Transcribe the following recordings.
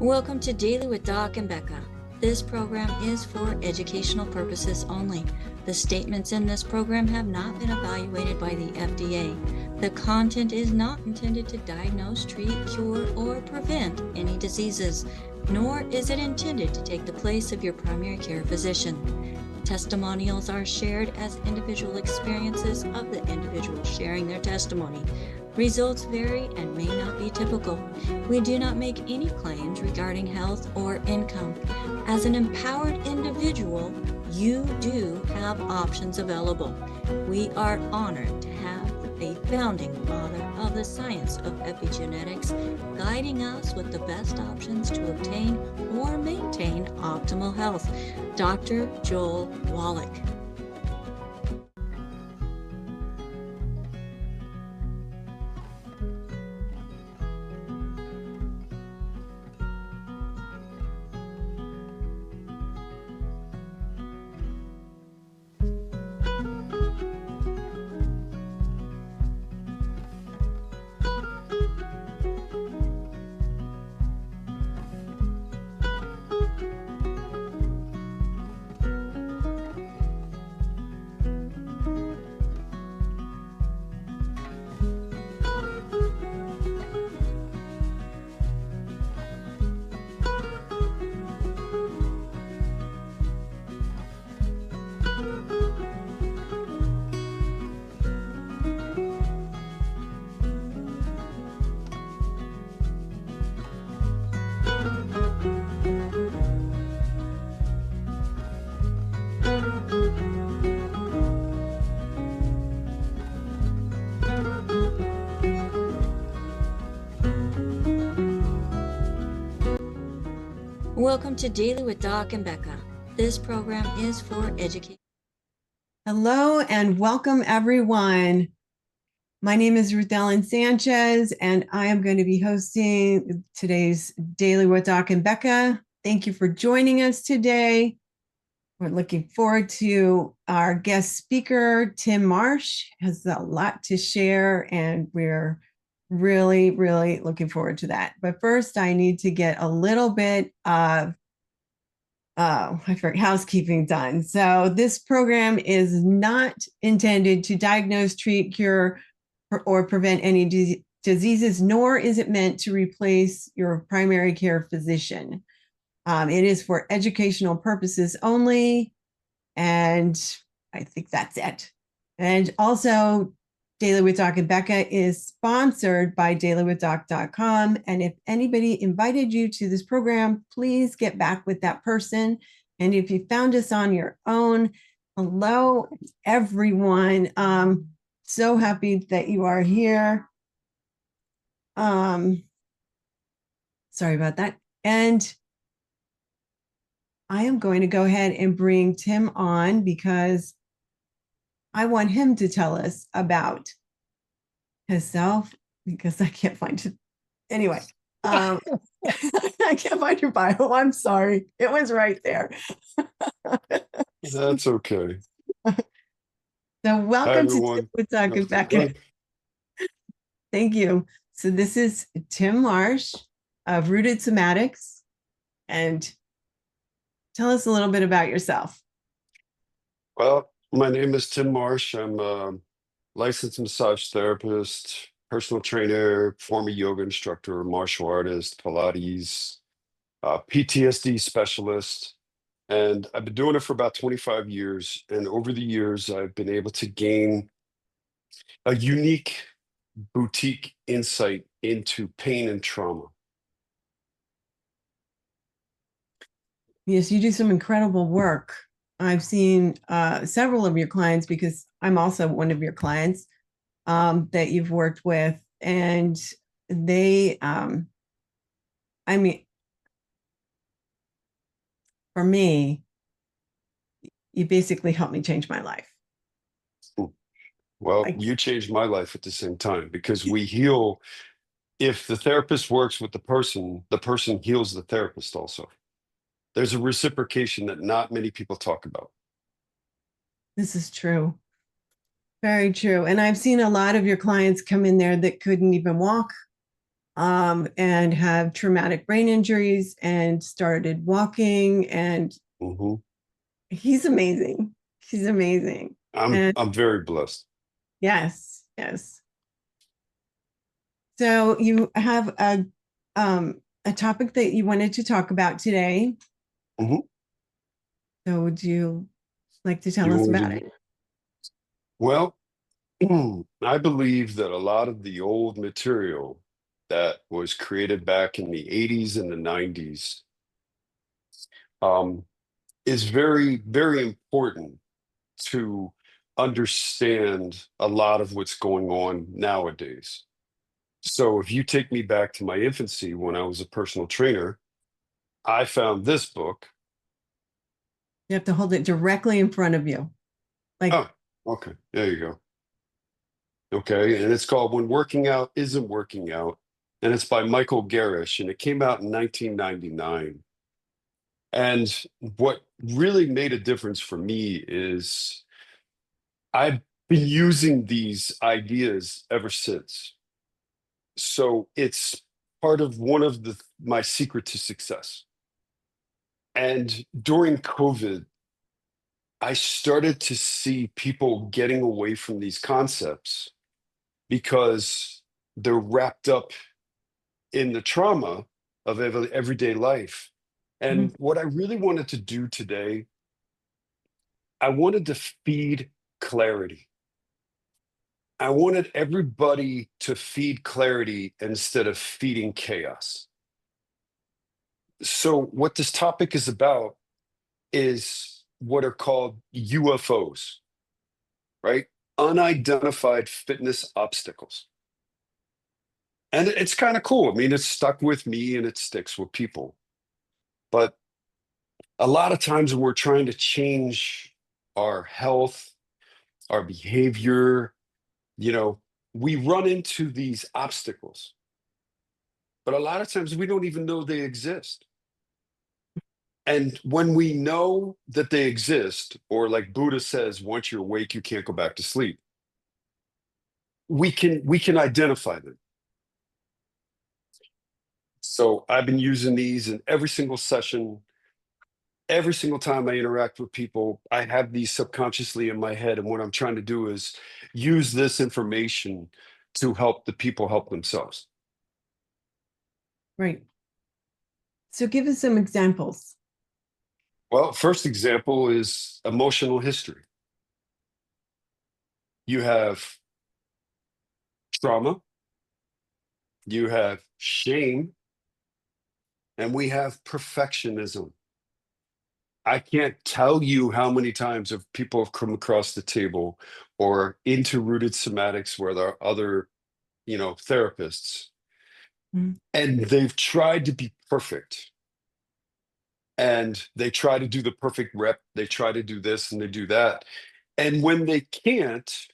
Welcome to Daily with Doc and Becca. This program is for educational purposes only. The statements in this program have not been evaluated by the FDA. The content is not intended to diagnose, treat, cure, or prevent any diseases, nor is it intended to take the place of your primary care physician. Testimonials are shared as individual experiences of the individual sharing their testimony. Results vary and may not be typical. We do not make any claims regarding health or income. As an empowered individual, you do have options available. We are honored to have a founding father of the science of epigenetics guiding us with the best options to obtain or maintain optimal health, Dr. Joel Wallach. Welcome to Daily with Doc and Becca. This program is for education. Hello and welcome everyone. My name is Ruth Ellen Sanchez and I am going to be hosting today's Daily with Doc and Becca. Thank you for joining us today. We're looking forward to our guest speaker, Tim Marsh, has a lot to share and we're really looking forward to that. But first, I need to get a little bit of housekeeping done. So this program is not intended to diagnose, treat, cure, or prevent any diseases, nor is it meant to replace your primary care physician. It is for educational purposes only, and I think that's it. And also, Daily with Doc and Becca is sponsored by dailywithdoc.com. And if anybody invited you to this program, please get back with that person. And if you found us on your own, hello, everyone. So happy that you are here. Sorry about that. And I am going to go ahead and bring Tim on because I want him to tell us about himself because I can't find it. Anyway, I can't find your bio. I'm sorry. It was right there. That's okay. So welcome to Doc and Becca. Thank you. So this is Tim Marsh of Rooted Somatics. And tell us a little bit about yourself. Well, my name is Tim Marsh. I'm a licensed massage therapist, personal trainer, former yoga instructor, martial artist, Pilates, PTSD specialist. And I've been doing it for about 25 years. And over the years, I've been able to gain a unique boutique insight into pain and trauma. Yes, you do some incredible work. I've seen several of your clients because I'm also one of your clients that you've worked with. And they, I mean, for me, you basically helped me change my life. Well, you changed my life at the same time because we heal. If the therapist works with the person heals the therapist also. There's a reciprocation that not many people talk about. This is true. Very true. And I've seen a lot of your clients come in there that couldn't even walk. and have traumatic brain injuries and started walking. And Mhm. he's amazing. He's amazing. I'm And I'm very blessed. yes, yes. So you have a topic that you wanted to talk about today. Mhm. So would you like to tell You us want me about to? it? Well, I believe that a lot of the old material that was created back in the 80s and the 90s um, is very, very important to understand a lot of what's going on nowadays. So if you take me back to my infancy when I was a personal trainer, I found this book. You have to hold it directly in front of you. Like, Oh, okay. There you go. Okay. And it's called When Working Out Isn't Working Out. And it's by Michael Garish. And it came out in 1999. And what really made a difference for me is I've been using these ideas ever since. So it's part of one of my secret to success. And during COVID, I started to see people getting away from these concepts because they're wrapped up in the trauma of everyday life. mhm, And what I really wanted to do today, I wanted to feed clarity. I wanted everybody to feed clarity instead of feeding chaos. So, what this topic is about is what are called UFOs, right? Unidentified fitness obstacles. And it's kind of cool. I mean, it's stuck with me and it sticks with people. But a lot of times when we're trying to change our health, our behavior, you know, we run into these obstacles. But a lot of times we don't even know they exist. And when we know that they exist, or like Buddha says, once you're awake, you can't go back to sleep, we can identify them. So I've been using these in every single session. Every single time I interact with people, I have these subconsciously in my head. And what I'm trying to do is use this information to help the people help themselves. right. So give us some examples. Well, first example is emotional history. You have trauma, you have shame, and we have perfectionism. I can't tell you how many times of people have come across the table or into rooted somatics where there are other, therapists, Mhm. and they've tried to be perfect. And they try to do the perfect rep. They try to do this and they do that. And when they can't,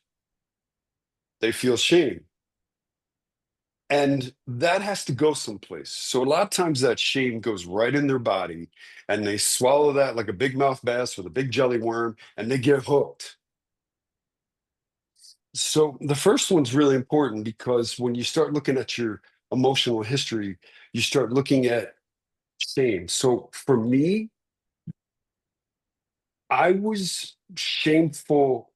they feel shame. And that has to go someplace. So a lot of times that shame goes right in their body and they swallow that like a big mouth bass with a big jelly worm and they get hooked. So the first one's really important because when you start looking at your emotional history, you start looking at shame. So for me, I was shameful.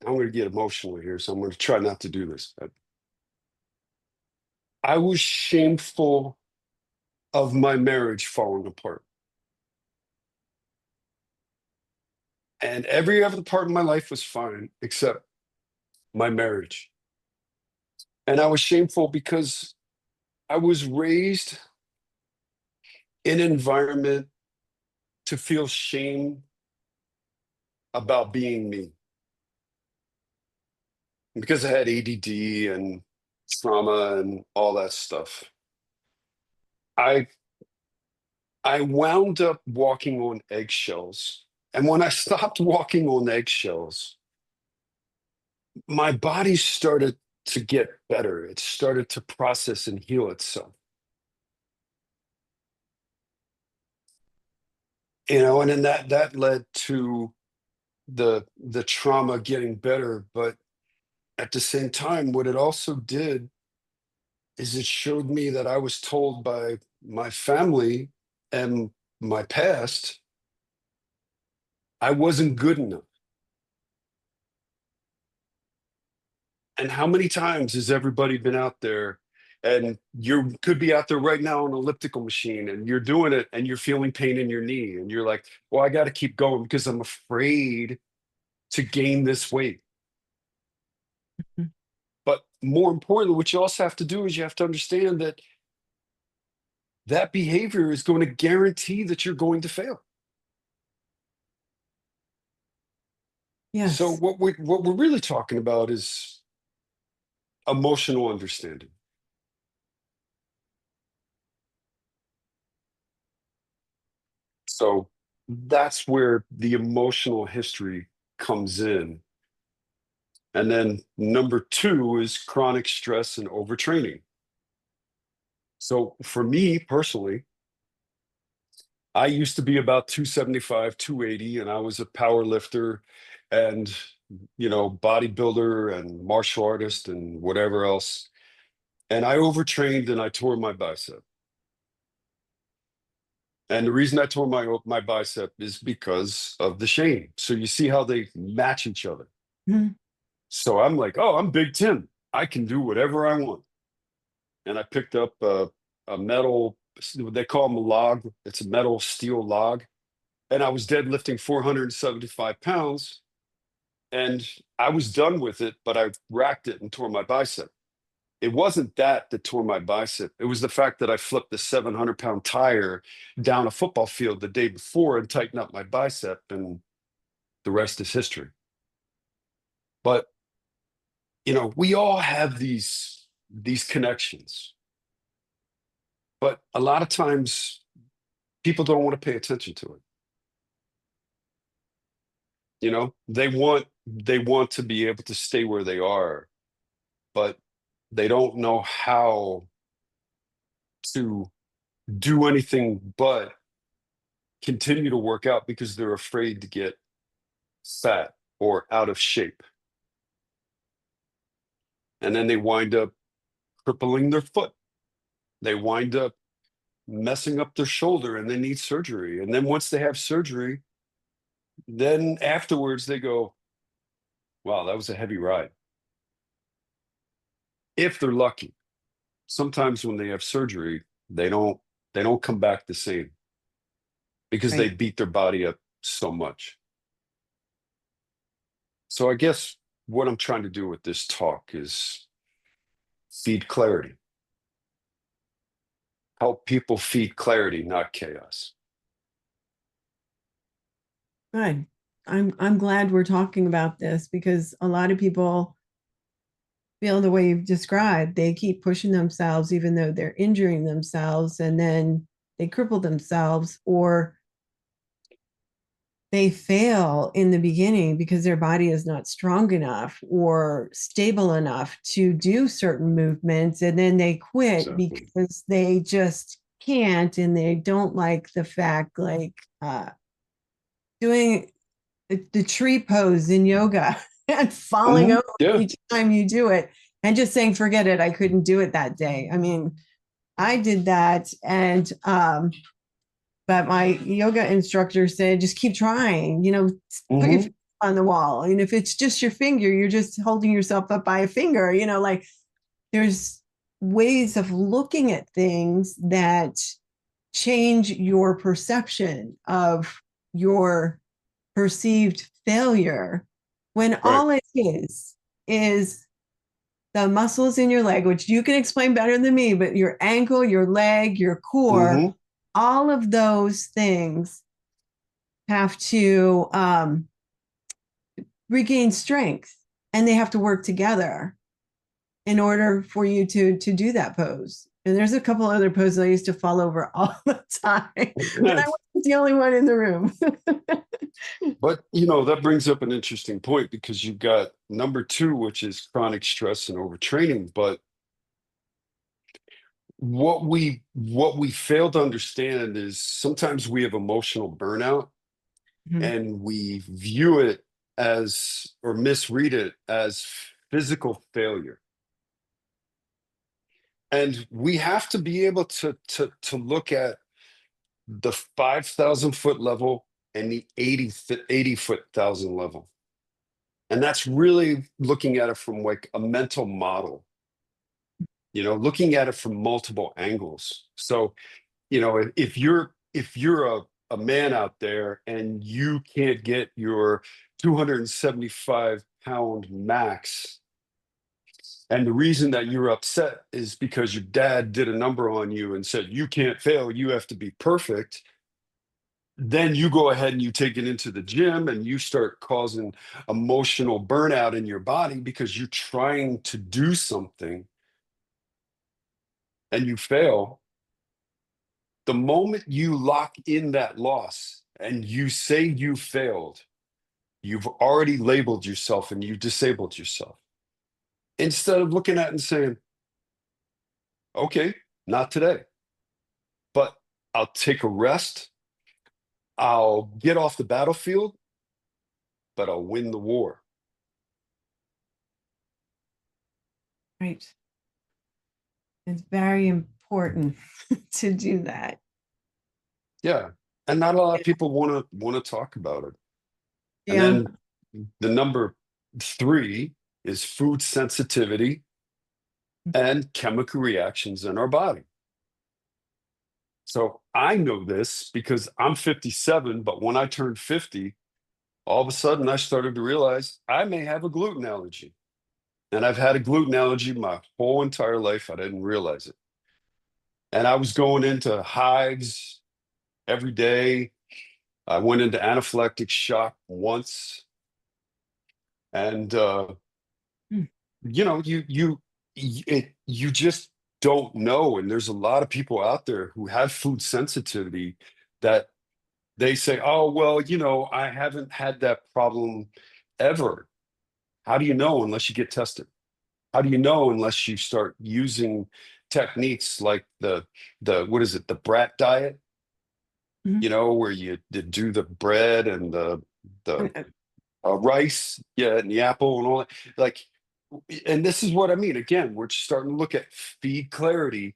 I'm going to get emotional here, so I'm going to try not to do this. I was shameful of my marriage falling apart. And every other part of my life was fine except my marriage. And I was shameful because I was raised in an environment to feel shame about being me. Because I had ADD and trauma and all that stuff. I I wound up walking on eggshells. And when I stopped walking on eggshells, my body started to get better. It started to process and heal itself. And then that led to the trauma getting better. But at the same time, what it also did is it showed me that I was told by my family and my past I wasn't good enough. And how many times has everybody been out there, and you could be out there right now on an elliptical machine and you're doing it and you're feeling pain in your knee and you're like, well, I got to keep going because I'm afraid to gain this weight. Mhm. But more importantly, what you also have to do is you have to understand that that behavior is going to guarantee that you're going to fail. So Yes. what we're really talking about is emotional understanding. So that's where the emotional history comes in. And then number two is chronic stress and overtraining. So for me personally, I used to be about 275, 280, and I was a power lifter and, bodybuilder and martial artist and whatever else. And I overtrained and I tore my bicep. And the reason I tore my bicep is because of the shame. So you see how they match each other. Mhm. So I'm like, oh, I'm Big Tim. I can do whatever I want. And I picked up a metal, they call them a log. It's a metal steel log. And I was deadlifting 475 pounds. And I was done with it, but I racked it and tore my bicep. It wasn't that tore my bicep. It was the fact that I flipped the 700-pound tire down a football field the day before and tightened up my bicep, and the rest is history. But we all have these connections, but a lot of times people don't want to pay attention to it. They want to be able to stay where they are, but they don't know how to do anything but continue to work out because they're afraid to get fat or out of shape. And then they wind up crippling their foot. They wind up messing up their shoulder and they need surgery. And then once they have surgery, then afterwards they go, wow, that was a heavy ride. If they're lucky. Sometimes when they have surgery, they don't come back the same because they Right. beat their body up so much. So I guess what I'm trying to do with this talk is feed clarity. Help people feed clarity, not chaos. Good. I'm glad we're talking about this because a lot of people feel the way you've described. They keep pushing themselves even though they're injuring themselves, and then they cripple themselves, or they fail in the beginning because their body is not strong enough or stable enough to do certain movements, and then they quit Exactly. because they just can't, and they don't like the fact, like doing the tree pose in yoga and falling over Yeah. each time you do it and just saying, forget it, I couldn't do it that day. I mean, I did that, and but my yoga instructor said, just keep trying, put your Hmm. finger on the wall. And if it's just your finger, you're just holding yourself up by a finger, like there's ways of looking at things that change your perception of your perceived failure, when Right. all it is the muscles in your leg, which you can explain better than me, but your ankle, your leg, your core, Hmm. all of those things have to regain strength, and they have to work together in order for you to do that pose. And there's a couple other poses I used to fall over all the time, and I wasn't the only one in the room. But that brings up an interesting point because you've got number two, which is chronic stress and overtraining. But what we fail to understand is sometimes we have emotional burnout Mhm. and we view it as, or misread it as, physical failure. And we have to be able to look at the 5,000-foot level and the 80-foot thousand level. And that's really looking at it from like a mental model, looking at it from multiple angles. So, if you're a man out there and you can't get your 275-pound max, and the reason that you're upset is because your dad did a number on you and said, you can't fail, you have to be perfect. Then you go ahead and you take it into the gym and you start causing emotional burnout in your body because you're trying to do something and you fail. The moment you lock in that loss and you say you failed, you've already labeled yourself and you disabled yourself. Instead of looking at it and saying, okay, not today, but I'll take a rest. I'll get off the battlefield, but I'll win the war. Right. It's very important to do that. Yeah. And not a lot of people want to talk about it. And Yeah. then the number 3 is food sensitivity and chemical reactions in our body. So I know this because I'm 57, but when I turned 50, all of a sudden I started to realize I may have a gluten allergy. And I've had a gluten allergy my whole entire life. I didn't realize it. And I was going into hives every day. I went into anaphylactic shock once. And Hmm. you just don't know. And there's a lot of people out there who have food sensitivity that they say, oh, well, I haven't had that problem ever. How do you know unless you get tested? How do you know unless you start using techniques like the what is it, the brat diet, Mhm. where you do the bread and the Uh, rice, yeah, and the apple and all that. Like, and this is what I mean. Again, we're starting to look at feed clarity,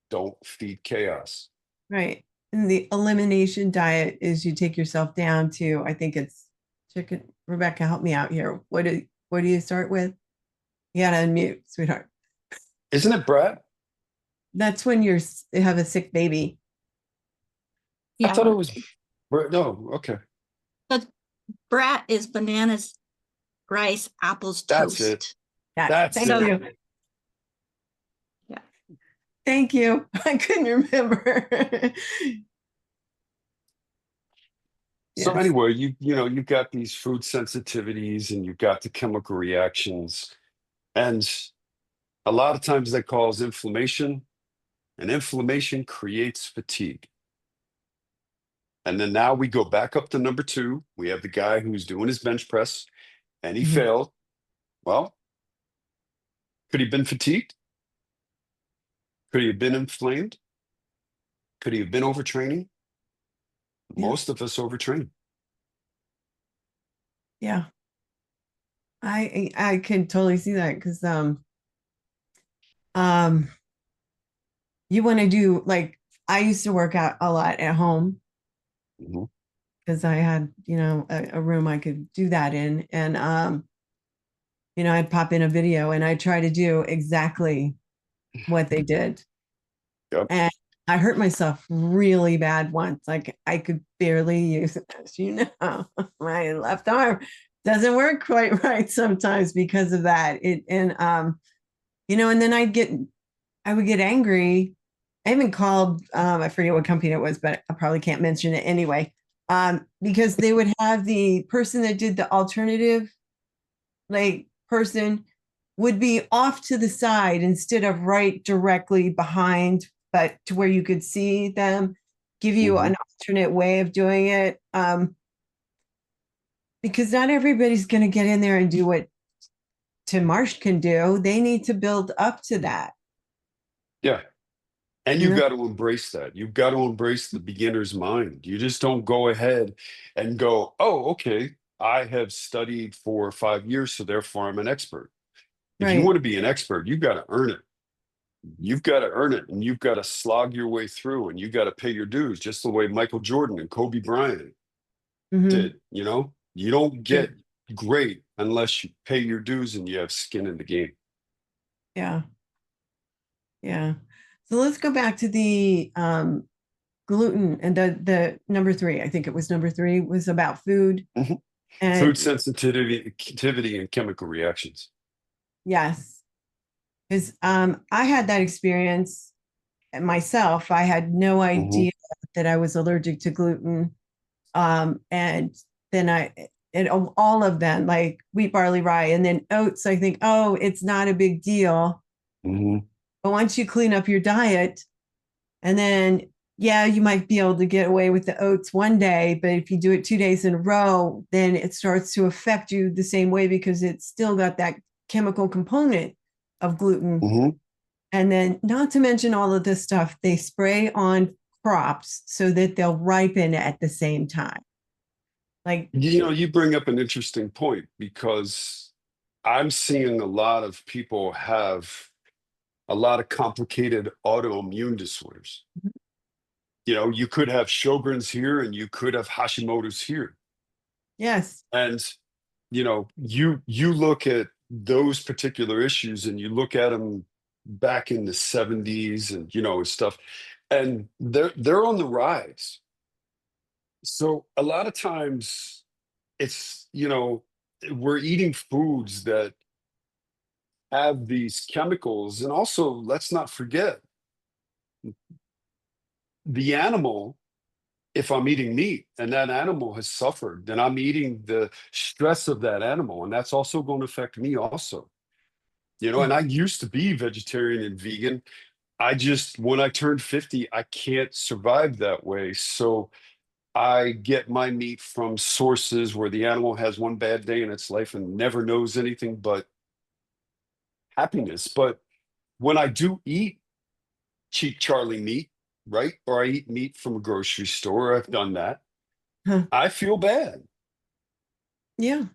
don't feed chaos. Right. And the elimination diet is you take yourself down to, I think it's chicken. Rebecca, help me out here. What do you start with? You gotta unmute, sweetheart. Isn't it brat? That's when you have a sick baby. I Yeah, thought it was no, okay. but brat is bananas, rice, apples, That's it. toast. Yeah. That's Thank it. you. Yeah. Thank you. I couldn't remember. So Yes. anyway, you've got these food sensitivities and you've got the chemical reactions. And a lot of times that cause inflammation, and inflammation creates fatigue. And then now we go back up to number 2. We have the guy who's doing his bench press and he Mhm. failed. Well, could he have been fatigued? Could he have been inflamed? Could he have been overtraining? Yeah. Most of us overtrain. Yeah. I can totally see that because um you want to do like I used to work out a lot at home Mhm. because I had, a room I could do that in. And I'd pop in a video and I try to do exactly what they did. Yep. And I hurt myself really bad once. Like I could barely use it, as you know. My left arm doesn't work quite right sometimes because of that. And then I would get angry. I even called, I forget what company it was, but I probably can't mention it anyway. Because they would have the person that did the alternative, like person would be off to the side instead of right directly behind, but to where you could see them, give you Mhm. an alternate way of doing it. Because not everybody's going to get in there and do what Tim Marsh can do. They need to build up to that. Yeah. And You you've know? got to embrace that. You've got to embrace the beginner's mind. You just don't go ahead and go, oh, okay, I have studied for 5 years, so therefore I'm an expert. If you Right. want to be an expert, you've got to earn it. you've got to earn it, and you've got to slog your way through, and you got to pay your dues, just the way Michael Jordan and Kobe Bryant Mhm. did. You don't get great unless you pay your dues and you have skin in the game. Yeah. Yeah. So let's go back to the gluten and the number three. I think it was number three was about food. Mhm. Food And sensitivity and chemical reactions. yes, because I had that experience myself. I had no Hmm. idea that I was allergic to gluten. And then and all of them, like wheat, barley, rye, and then oats, I think, oh, it's not a big deal. Hmm. But once you clean up your diet, and then, yeah, you might be able to get away with the oats one day, but if you do it 2 days in a row, then it starts to affect you the same way because it's still got that chemical component of gluten. Hmm. And then, not to mention all of this stuff they spray on crops so that they'll ripen at the same time. Like, You bring up an interesting point, because I'm seeing a lot of people have a lot of complicated autoimmune disorders. You could have Sjogren's here and you could have Hashimoto's here. yes, And you look at those particular issues, and you look at them back in the 70s, and stuff, and they're on the rise. So a lot of times it's, we're eating foods that have these chemicals. And also, let's not forget, the animal, if I'm eating meat and that animal has suffered, then I'm eating the stress of that animal, and that's also going to affect me also. And I used to be vegetarian and vegan. When I turned 50, I can't survive that way. So I get my meat from sources where the animal has one bad day in its life and never knows anything but happiness. But when I do eat cheap Charlie meat, right? Or I eat meat from a grocery store, I've done that, huh, I feel bad. yeah,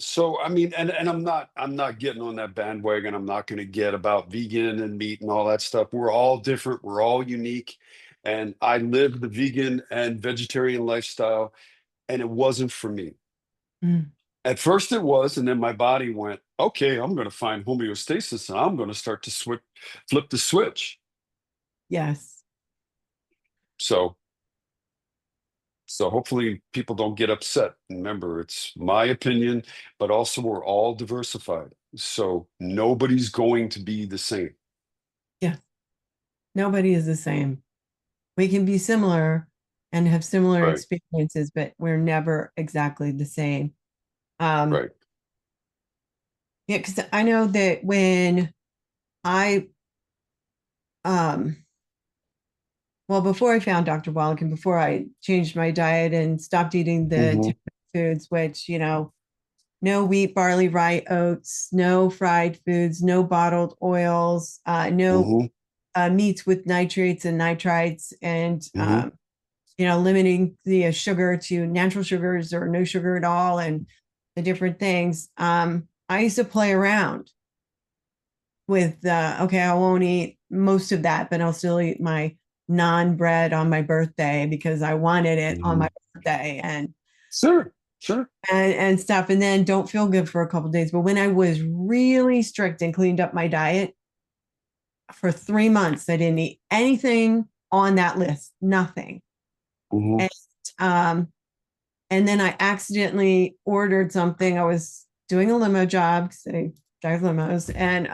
So I mean, and I'm not getting on that bandwagon. I'm not going to get about vegan and meat and all that stuff. We're all different. We're all unique. And I lived the vegan and vegetarian lifestyle, and it wasn't for me. mm, At first it was, and then my body went, okay, I'm going to find homeostasis, and I'm going to start to flip the switch. yes, So hopefully people don't get upset. Remember, it's my opinion, but also we're all diversified. So nobody's going to be the same. yeah. Nobody is the same. We can be similar and have similar Right, experiences, but we're never exactly the same. Um, right. yeah, because I know that when I um well, before I found Dr. Wallach and before I changed my diet and stopped eating the Hmm. typical foods, which, no wheat, barley, rye, oats, no fried foods, no bottled oils, no Hmm. meats with nitrates and nitrites, and Hmm. limiting the sugar to natural sugars or no sugar at all, and the different things. I used to play around with, okay, I won't eat most of that, but I'll still eat my non-bread on my birthday because I wanted it on Hmm. my birthday, and Sure, sure. stuff, and then don't feel good for a couple of days. But when I was really strict and cleaned up my diet for 3 months, I didn't eat anything on that list, nothing. Hmm. And um, and then I accidentally ordered something. I was doing a limo job because I drive limos, and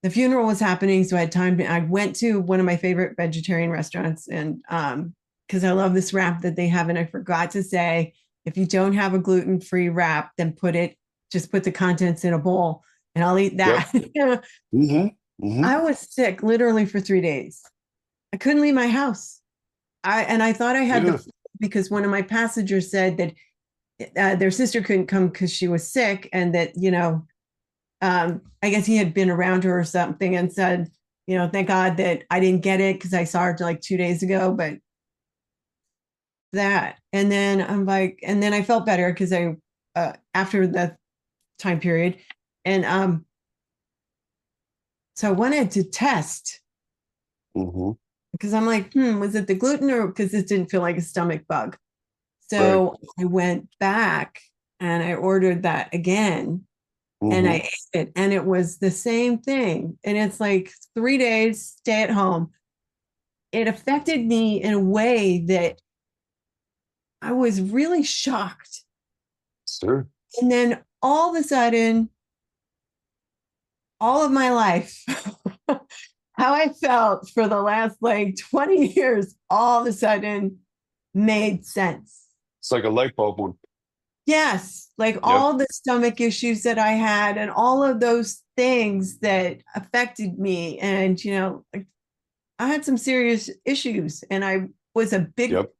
the funeral was happening, so I had time. I went to one of my favorite vegetarian restaurants, and because I love this wrap that they have, and I forgot to say, if you don't have a gluten-free wrap, then just put the contents in a bowl, and I'll eat Yep. that. Hmm. Hmm. I was sick literally for 3 days. I couldn't leave my house. I thought I had Yeah. the because one of my passengers said that their sister couldn't come because she was sick, and that I guess he had been around her or something and said, thank God that I didn't get it because I saw her like 2 days ago, but that. And then I'm like, and then I felt better because after the time period, and So I wanted to test Mm-hmm. because I'm like, was it the gluten or because this didn't feel like a stomach bug? Right. So I went back and I ordered that again and I Mm-hmm. ate it and it was the same thing. And it's like 3 days, stay at home. It affected me in a way that I was really shocked. Sure. And then all of a sudden, all of my life, how I felt for the last like 20 years, all of a sudden made sense. It's like a light bulb one. Yes, like Yep. all the stomach issues that I had and all of those things that affected me. And, like, I had some serious issues and was a big, Yep.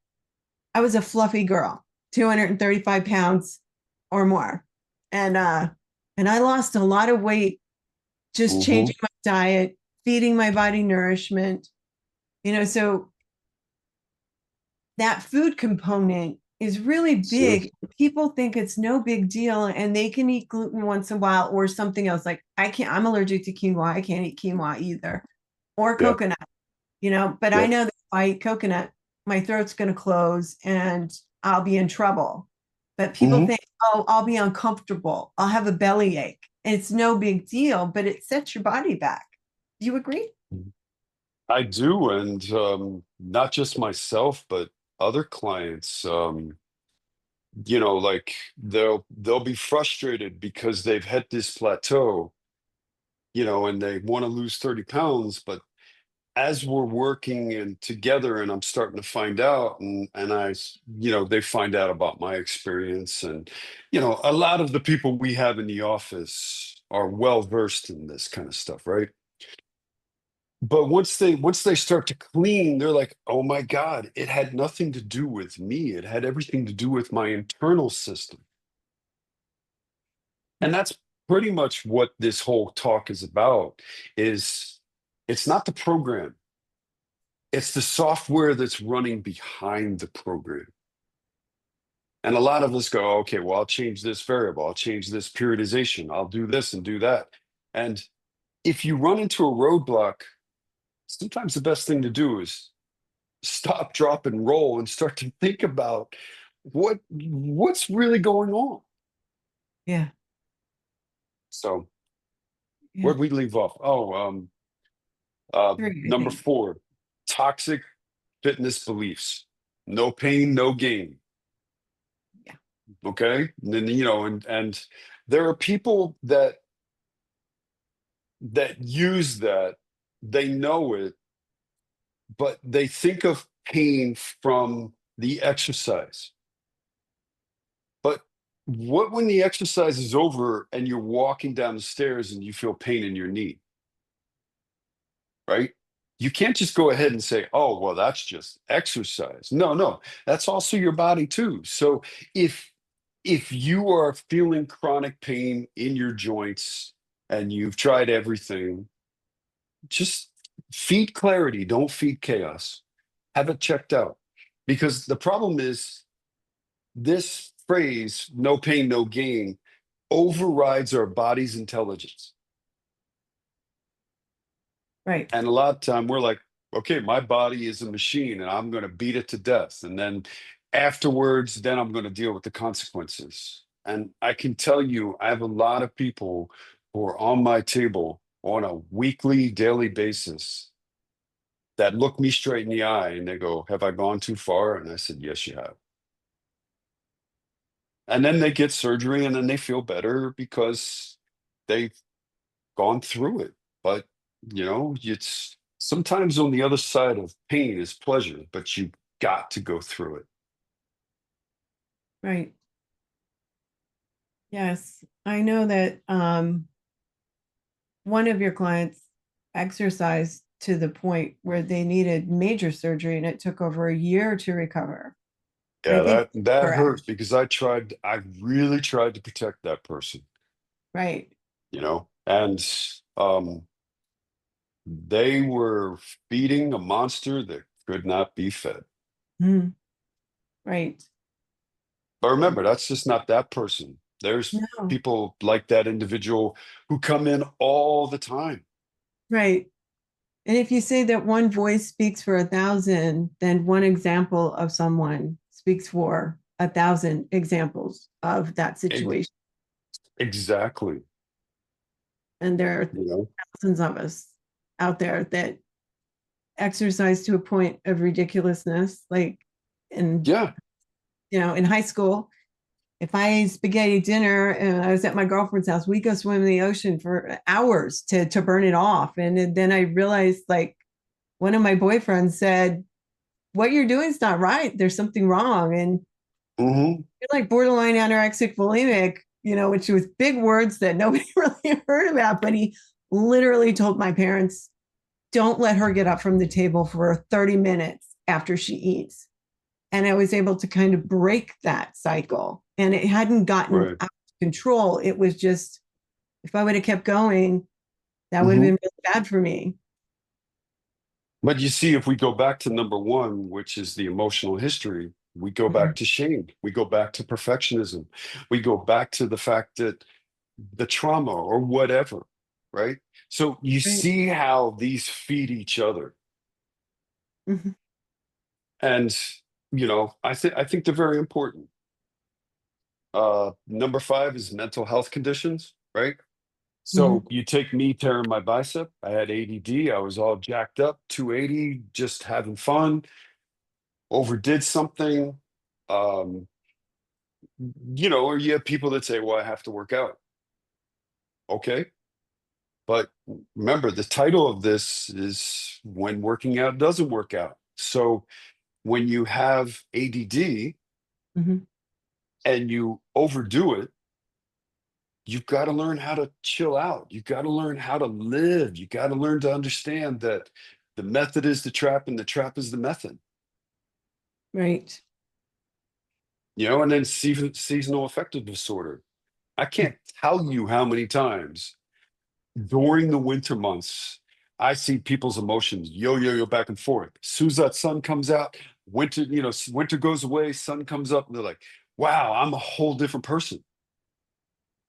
I was a fluffy girl, 235 pounds or more. And I lost a lot of weight just Mm-hmm. changing my diet, feeding my body nourishment, so that food component is really Sure. big. People think it's no big deal and they can eat gluten once in a while or something else. Like I'm allergic to quinoa. I can't eat quinoa either or Yeah. coconut, but I Yep. know that if I eat coconut, my throat's going to close and I'll be in trouble. But people Mm-hmm. think, oh, I'll be uncomfortable. I'll have a bellyache. And it's no big deal, but it sets your body back. Do you agree? I do, and not just myself, but other clients. Like they'll be frustrated because they've hit this plateau, and they want to lose 30 pounds, but as we're working and together and I'm starting to find out and they find out about my experience and a lot of the people we have in the office are well versed in this kind of stuff, right? But once they start to clean, they're like, oh my God, it had nothing to do with me. It had everything to do with my internal system. And that's pretty much what this whole talk is about, is it's not the program. It's the software that's running behind the program. And a lot of us go, okay, well, I'll change this variable. I'll change this periodization. I'll do this and do that. And if you run into a roadblock, sometimes the best thing to do is stop, drop, and roll and start to think about what's really going on. Yeah. So Yeah. where'd we leave off? Oh, Three, I number think. 4, toxic fitness beliefs. No pain, no gain. Yeah. Okay. And then, and there are people that use that, they know it, but they think of pain from the exercise. But what when the exercise is over and you're walking down the stairs and you feel pain in your knee, right? You can't just go ahead and say, oh, well, that's just exercise. No, no, that's also your body too. So if you are feeling chronic pain in your joints and you've tried everything, just feed clarity, don't feed chaos. Have it checked out. Because the problem is this phrase, no pain, no gain, overrides our body's intelligence. Right. And a lot of time we're like, okay, my body is a machine and I'm going to beat it to death. And then afterwards, then I'm going to deal with the consequences. And I can tell you, I have a lot of people who are on my table on a weekly, daily basis that look me straight in the eye and they go, have I gone too far? And I said, yes, you have. And then they get surgery and then they feel better because they've gone through it. But, it's sometimes on the other side of pain is pleasure, but you got to go through it. Right. Yes. I know that one of your clients exercised to the point where they needed major surgery and it took over a year to recover. And I Yeah, think that hurts correct. because I really tried to protect that person, Right. and they were feeding a monster that could not be fed. Mm, right. But remember, that's just not that person. There's No. people like that individual who come in all the time. Right. And if you say that one voice speaks for 1,000, then one example of someone speaks for 1,000 examples of that Ex- situation. Exactly. And there are You know? thousands of us out there that exercise to a point of ridiculousness. Like in, Yeah. in high school, if I ate spaghetti dinner and I was at my girlfriend's house, we go swim in the ocean for hours to burn it off. And then I realized, like, one of my boyfriends said, what you're doing is not right. There's something wrong. And Hmm. you're like borderline anorexic bulimic, which was big words that nobody really heard about. But he literally told my parents, don't let her get up from the table for 30 minutes after she eats. And I was able to kind of break that cycle. And it hadn't gotten Right. out of control. It was just, if I would have kept going, that would have Hmm. been really bad for me. But you see, if we go back to number one, which is the emotional history, we go back to shame. We go back to perfectionism. We go back to the fact that the trauma or whatever, right? So you Right. see how these feed each other. Mhm. And, I think they're very important. Number five is mental health conditions, right? So Mhm. you take me tearing my bicep. I had ADD. I was all jacked up, 280, just having fun, overdid something. Um, or you have people that say, well, I have to work out. Okay. But remember, the title of this is When Working Out Doesn't Work Out. So when you have ADD Mhm. and you overdo it, you've got to learn how to chill out. You've got to learn how to live. You got to learn to understand that the method is the trap and the trap is the method. Right. And then seasonal affective disorder. I can't tell you how many times during the winter months I see people's emotions yo back and forth. As soon as that sun comes out, winter goes away, sun comes up, and they're like, wow, I'm a whole different person.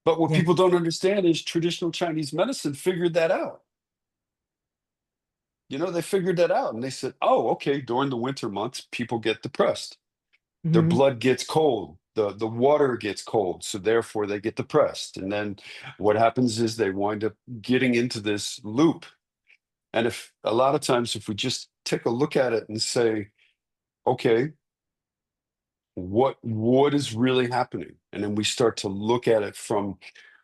But what Yeah. people don't understand is traditional Chinese medicine figured that out. They figured that out and they said, oh, okay, during the winter months, people get depressed. Their Mhm. blood gets cold, the water gets cold, so therefore they get depressed. And then what happens is they wind up getting into this loop. And if a lot of times, if we just take a look at it and say, okay, what is really happening? And then we start to look at it from,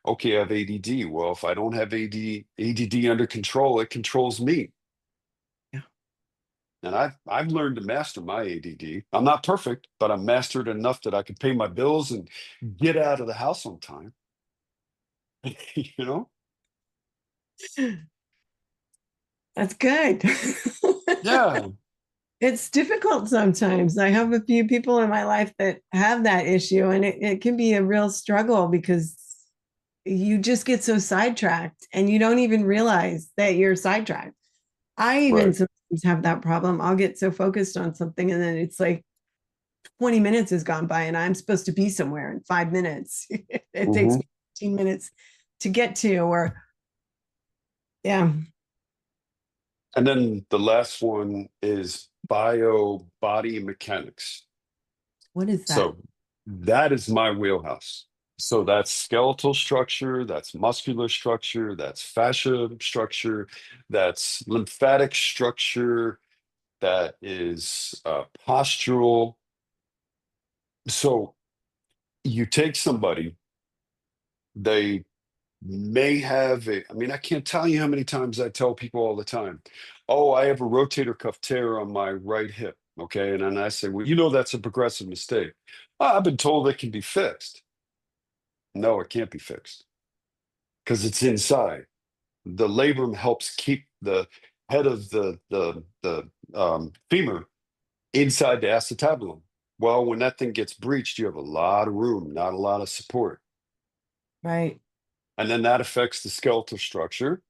okay, I have ADD. Well, if I don't have ADD under control, it controls me. Yeah. And I've learned to master my ADD. I'm not perfect, but I'm mastered enough that I can pay my bills and get out of the house on time. You know? That's good. Yeah. It's difficult sometimes. I have a few people in my life that have that issue, and it can be a real struggle because you just get so sidetracked and you don't even realize that you're sidetracked. I even Right. sometimes have that problem. I'll get so focused on something, and then it's like 20 minutes has gone by, and I'm supposed to be somewhere in 5 minutes. It takes Hmm. me 15 minutes to get to, or yeah. And then the last one is bio body mechanics. What is that? So that is my wheelhouse. So that's skeletal structure, that's muscular structure, that's fascia structure, that's lymphatic structure, that is postural. So you take somebody, they may have I mean, I can't tell you how many times I tell people all the time, oh, I have a rotator cuff tear on my right hip. Okay. And then I say, well, that's a progressive mistake. I've been told it can be fixed. No, it can't be fixed because it's inside. The labrum helps keep the head of the femur inside the acetabulum. Well, when that thing gets breached, you have a lot of room, not a lot of support. Right. And then that affects the skeletal structure,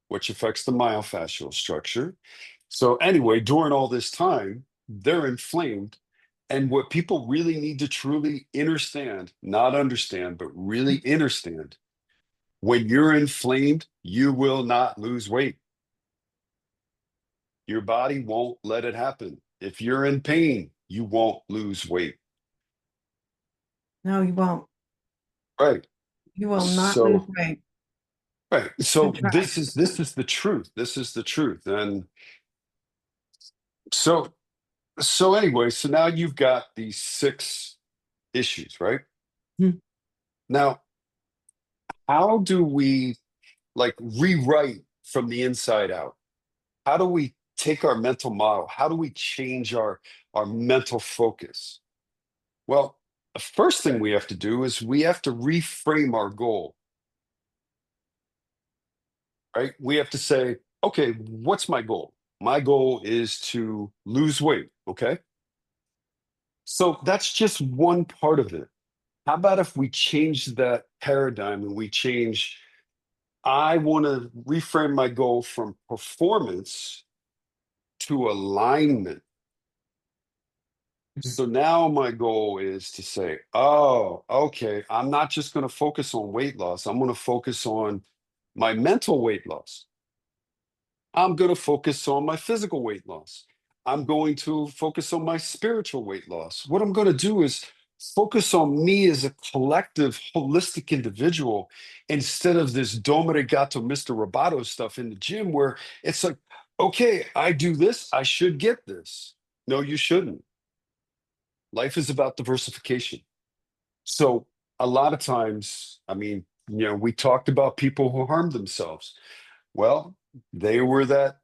which affects the myofascial structure. So, anyway, during all this time, they're inflamed. And what people really need to truly understand, not understand, but really understand, when you're inflamed, you will not lose weight. Your body won't let it happen. If you're in pain, you won't lose weight. No, you won't. Right. You will not lose So, weight. right. So That's right. this is the truth. This is the truth. And so anyway, so now you've got these 6 issues, right? Hmm. Now, how do we like rewrite from the inside out? How do we take our mental model? How do we change our mental focus? Well, the first thing we have to do is we have to reframe our goal, right? We have to say, okay, what's my goal? My goal is to lose weight. Okay. So that's just one part of it. How about if we change that paradigm and we change, I want to reframe my goal from performance to alignment. So now my goal is to say, oh, okay, I'm not just going to focus on weight loss. I'm going to focus on my mental weight loss. I'm going to focus on my physical weight loss. I'm going to focus on my spiritual weight loss. What I'm going to do is focus on me as a collective, holistic individual instead of this Domine Gato, Mr. Roboto stuff in the gym where it's like, okay, I do this, I should get this. No, you shouldn't. Life is about diversification. So a lot of times, I mean, we talked about people who harmed themselves. Well, they were that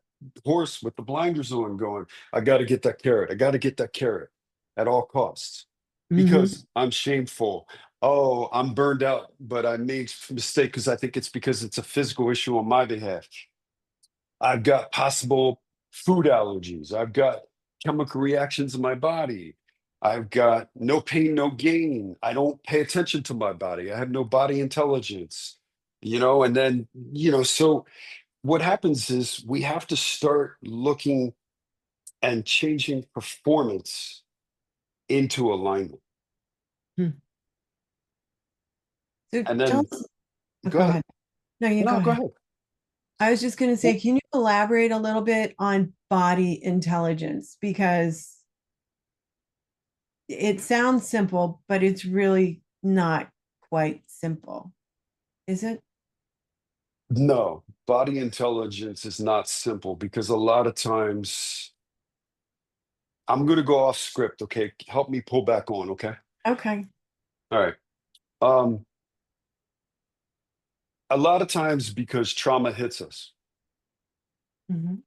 horse with the blinders on going, I got to get that carrot. I got to get that carrot at all costs Mhm. because I'm shameful. Oh, I'm burned out, but I made a mistake because I think it's because it's a physical issue on my behalf. I've got possible food allergies. I've got chemical reactions in my body. I've got no pain, no gain. I don't pay attention to my body. I have no body intelligence, and then, so what happens is we have to start looking and changing performance into alignment. Hmm. So And tell then us, go go ahead. ahead. No, you go No, go ahead. ahead. I was just going to say, Well, can you elaborate a little bit on body intelligence? Because it sounds simple, but it's really not quite simple. Is it? no, body intelligence is not simple because a lot of times I'm going to go off script. Okay. Help me pull back on. Okay. Okay. All right. Um, a lot of times because trauma hits us, Mhm.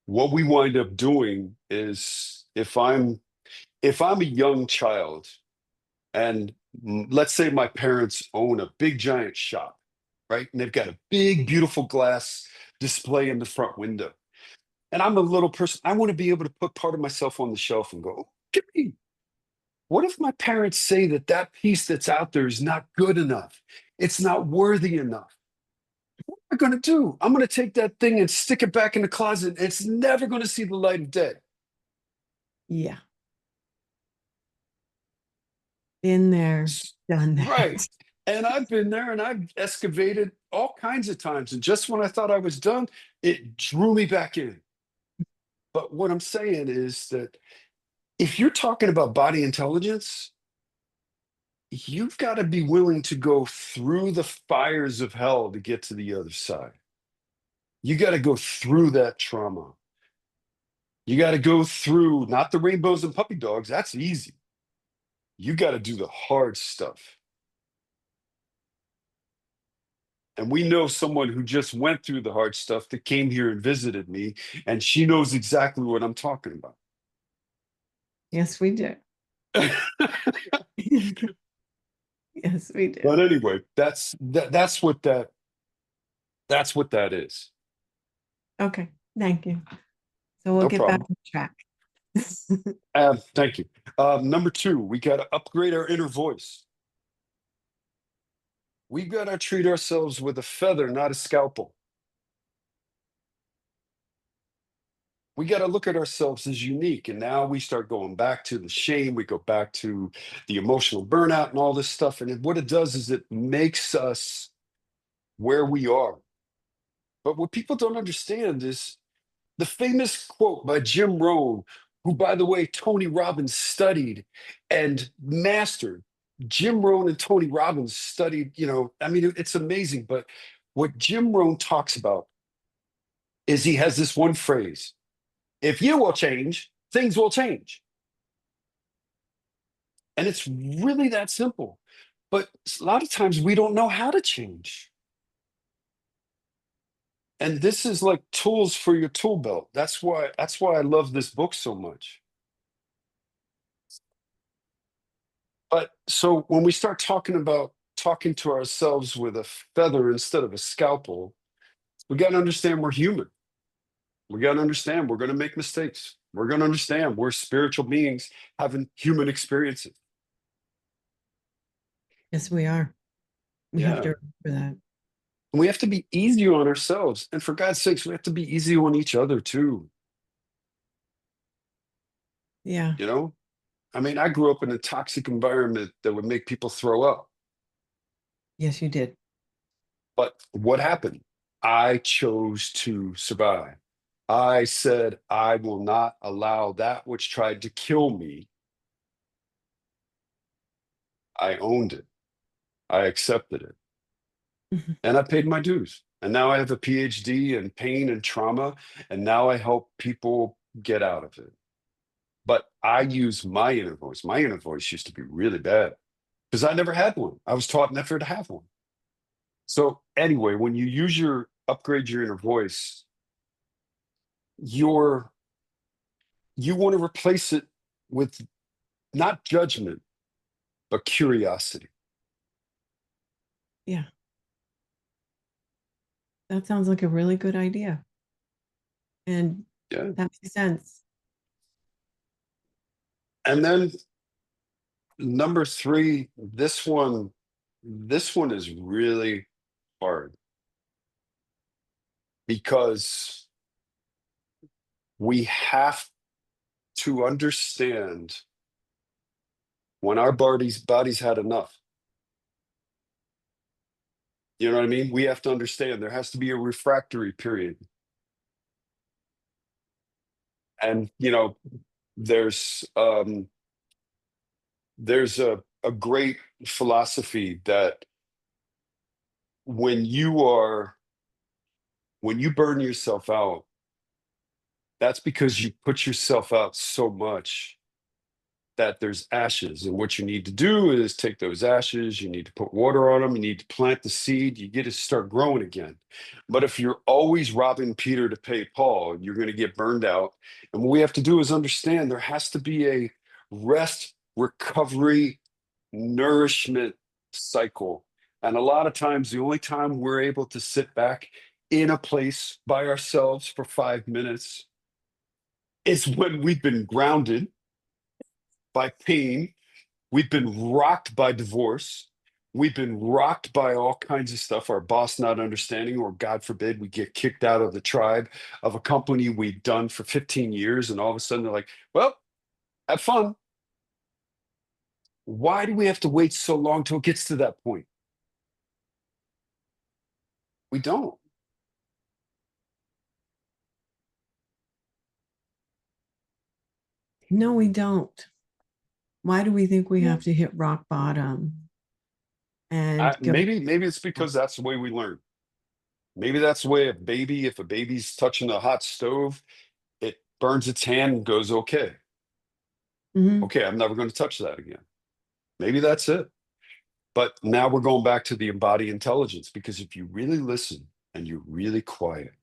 what we wind up doing is if I'm a young child and let's say my parents own a big giant shop, right? And they've got a big, beautiful glass display in the front window. And I'm a little person, I want to be able to put part of myself on the shelf and go, give me. What if my parents say that that piece that's out there is not good enough? It's not worthy enough. What am I going to do? I'm going to take that thing and stick it back in the closet. It's never going to see the light of day. Yeah. Been there, done Right. that. And I've been there and I've excavated all kinds of times. And just when I thought I was done, it drew me back in. But what I'm saying is that if you're talking about body intelligence, you've got to be willing to go through the fires of hell to get to the other side. You got to go through that trauma. You got to go through not the rainbows and puppy dogs. That's easy. You got to do the hard stuff. And we know someone who just went through the hard stuff that came here and visited me, and she knows exactly what I'm talking about. Yes, we do. Yes, we do. But anyway, that's what that is. Okay. Thank you. So we'll No get back problem. on track. Thank you. Number 2, we got to upgrade our inner voice. We got to treat ourselves with a feather, not a scalpel. We got to look at ourselves as unique. And now we start going back to the shame. We go back to the emotional burnout and all this stuff. And what it does is it makes us where we are. But what people don't understand is The famous quote by Jim Rohn, who, by the way, Tony Robbins studied and mastered. Jim Rohn and Tony Robbins studied, I mean, it's amazing. But what Jim Rohn talks about is he has this one phrase: if you will change, things will change. And it's really that simple. But a lot of times we don't know how to change. And this is like tools for your tool belt. That's why I love this book so much. But so when we start talking about talking to ourselves with a feather instead of a scalpel, we got to understand we're human. We got to understand we're going to make mistakes. We're going to understand we're spiritual beings having human experiences. Yes, we are. We have Yeah. to remember that. And we have to be easy on ourselves. And for God's sakes, we have to be easy on each other too. Yeah. I mean, I grew up in a toxic environment that would make people throw up. Yes, you did. But what happened? I chose to survive. I said, I will not allow that which tried to kill me. I owned it. I accepted it. Mhm. And I paid my dues. And now I have a PhD in pain and trauma. And now I help people get out of it. But I use my inner voice. My inner voice used to be really bad because I never had one. I was taught never to have one. So anyway, when you upgrade your inner voice, you want to replace it with not judgment, but curiosity. Yeah. That sounds like a really good idea. And Yeah. that makes sense. And then number 3, this one is really hard because we have to understand when our bodies had enough. You know what I mean? We have to understand there has to be a refractory period. And there's a great philosophy that when you burn yourself out, that's because you put yourself out so much that there's ashes. And what you need to do is take those ashes, you need to put water on them, you need to plant the seed, you get to start growing again. But if you're always robbing Peter to pay Paul, you're going to get burned out. And what we have to do is understand there has to be a rest, recovery, nourishment cycle. And a lot of times, the only time we're able to sit back in a place by ourselves for 5 minutes is when we've been grounded by pain. We've been rocked by divorce. We've been rocked by all kinds of stuff, our boss not understanding, or God forbid, we get kicked out of the tribe of a company we've done for 15 years. And all of a sudden they're like, well, have fun. Why do we have to wait so long till it gets to that point? We don't. No, we don't. Why do we think we have to hit rock bottom and go? Maybe it's because that's the way we learn. Maybe that's the way if a baby's touching a hot stove, it burns its hand and goes, okay, Mhm. okay, I'm never going to touch that again. Maybe that's it. But now we're going back to the embodied intelligence, because if you really listen and you're really quiet,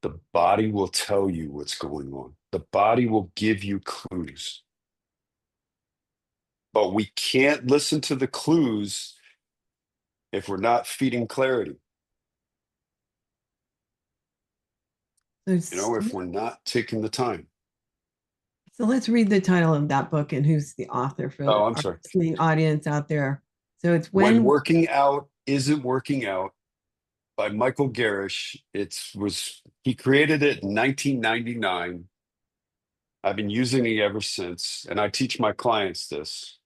the body will tell you what's going on. The body will give you clues. But we can't listen to the clues if we're not feeding clarity. If we're not taking the time. So let's read the title of that book and who's the author for Oh, I'm our sorry. listening audience out there. So it's When Working Out Isn't Working Out by Michael Garish. He created it in 1999. I've been using it ever since, and I teach my clients this.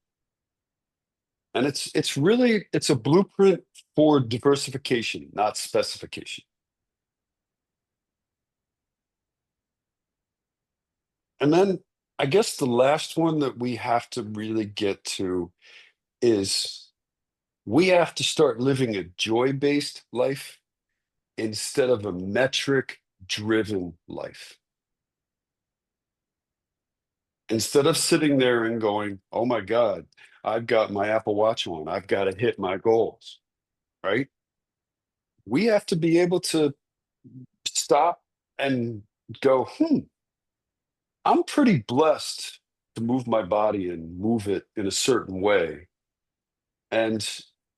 And it's a blueprint for diversification, not specification. And then I guess the last one that we have to really get to is we have to start living a joy-based life instead of a metric-driven life. Instead of sitting there and going, oh my God, I've got my Apple Watch on, I've got to hit my goals, right? We have to be able to stop and go, I'm pretty blessed to move my body and move it in a certain way. And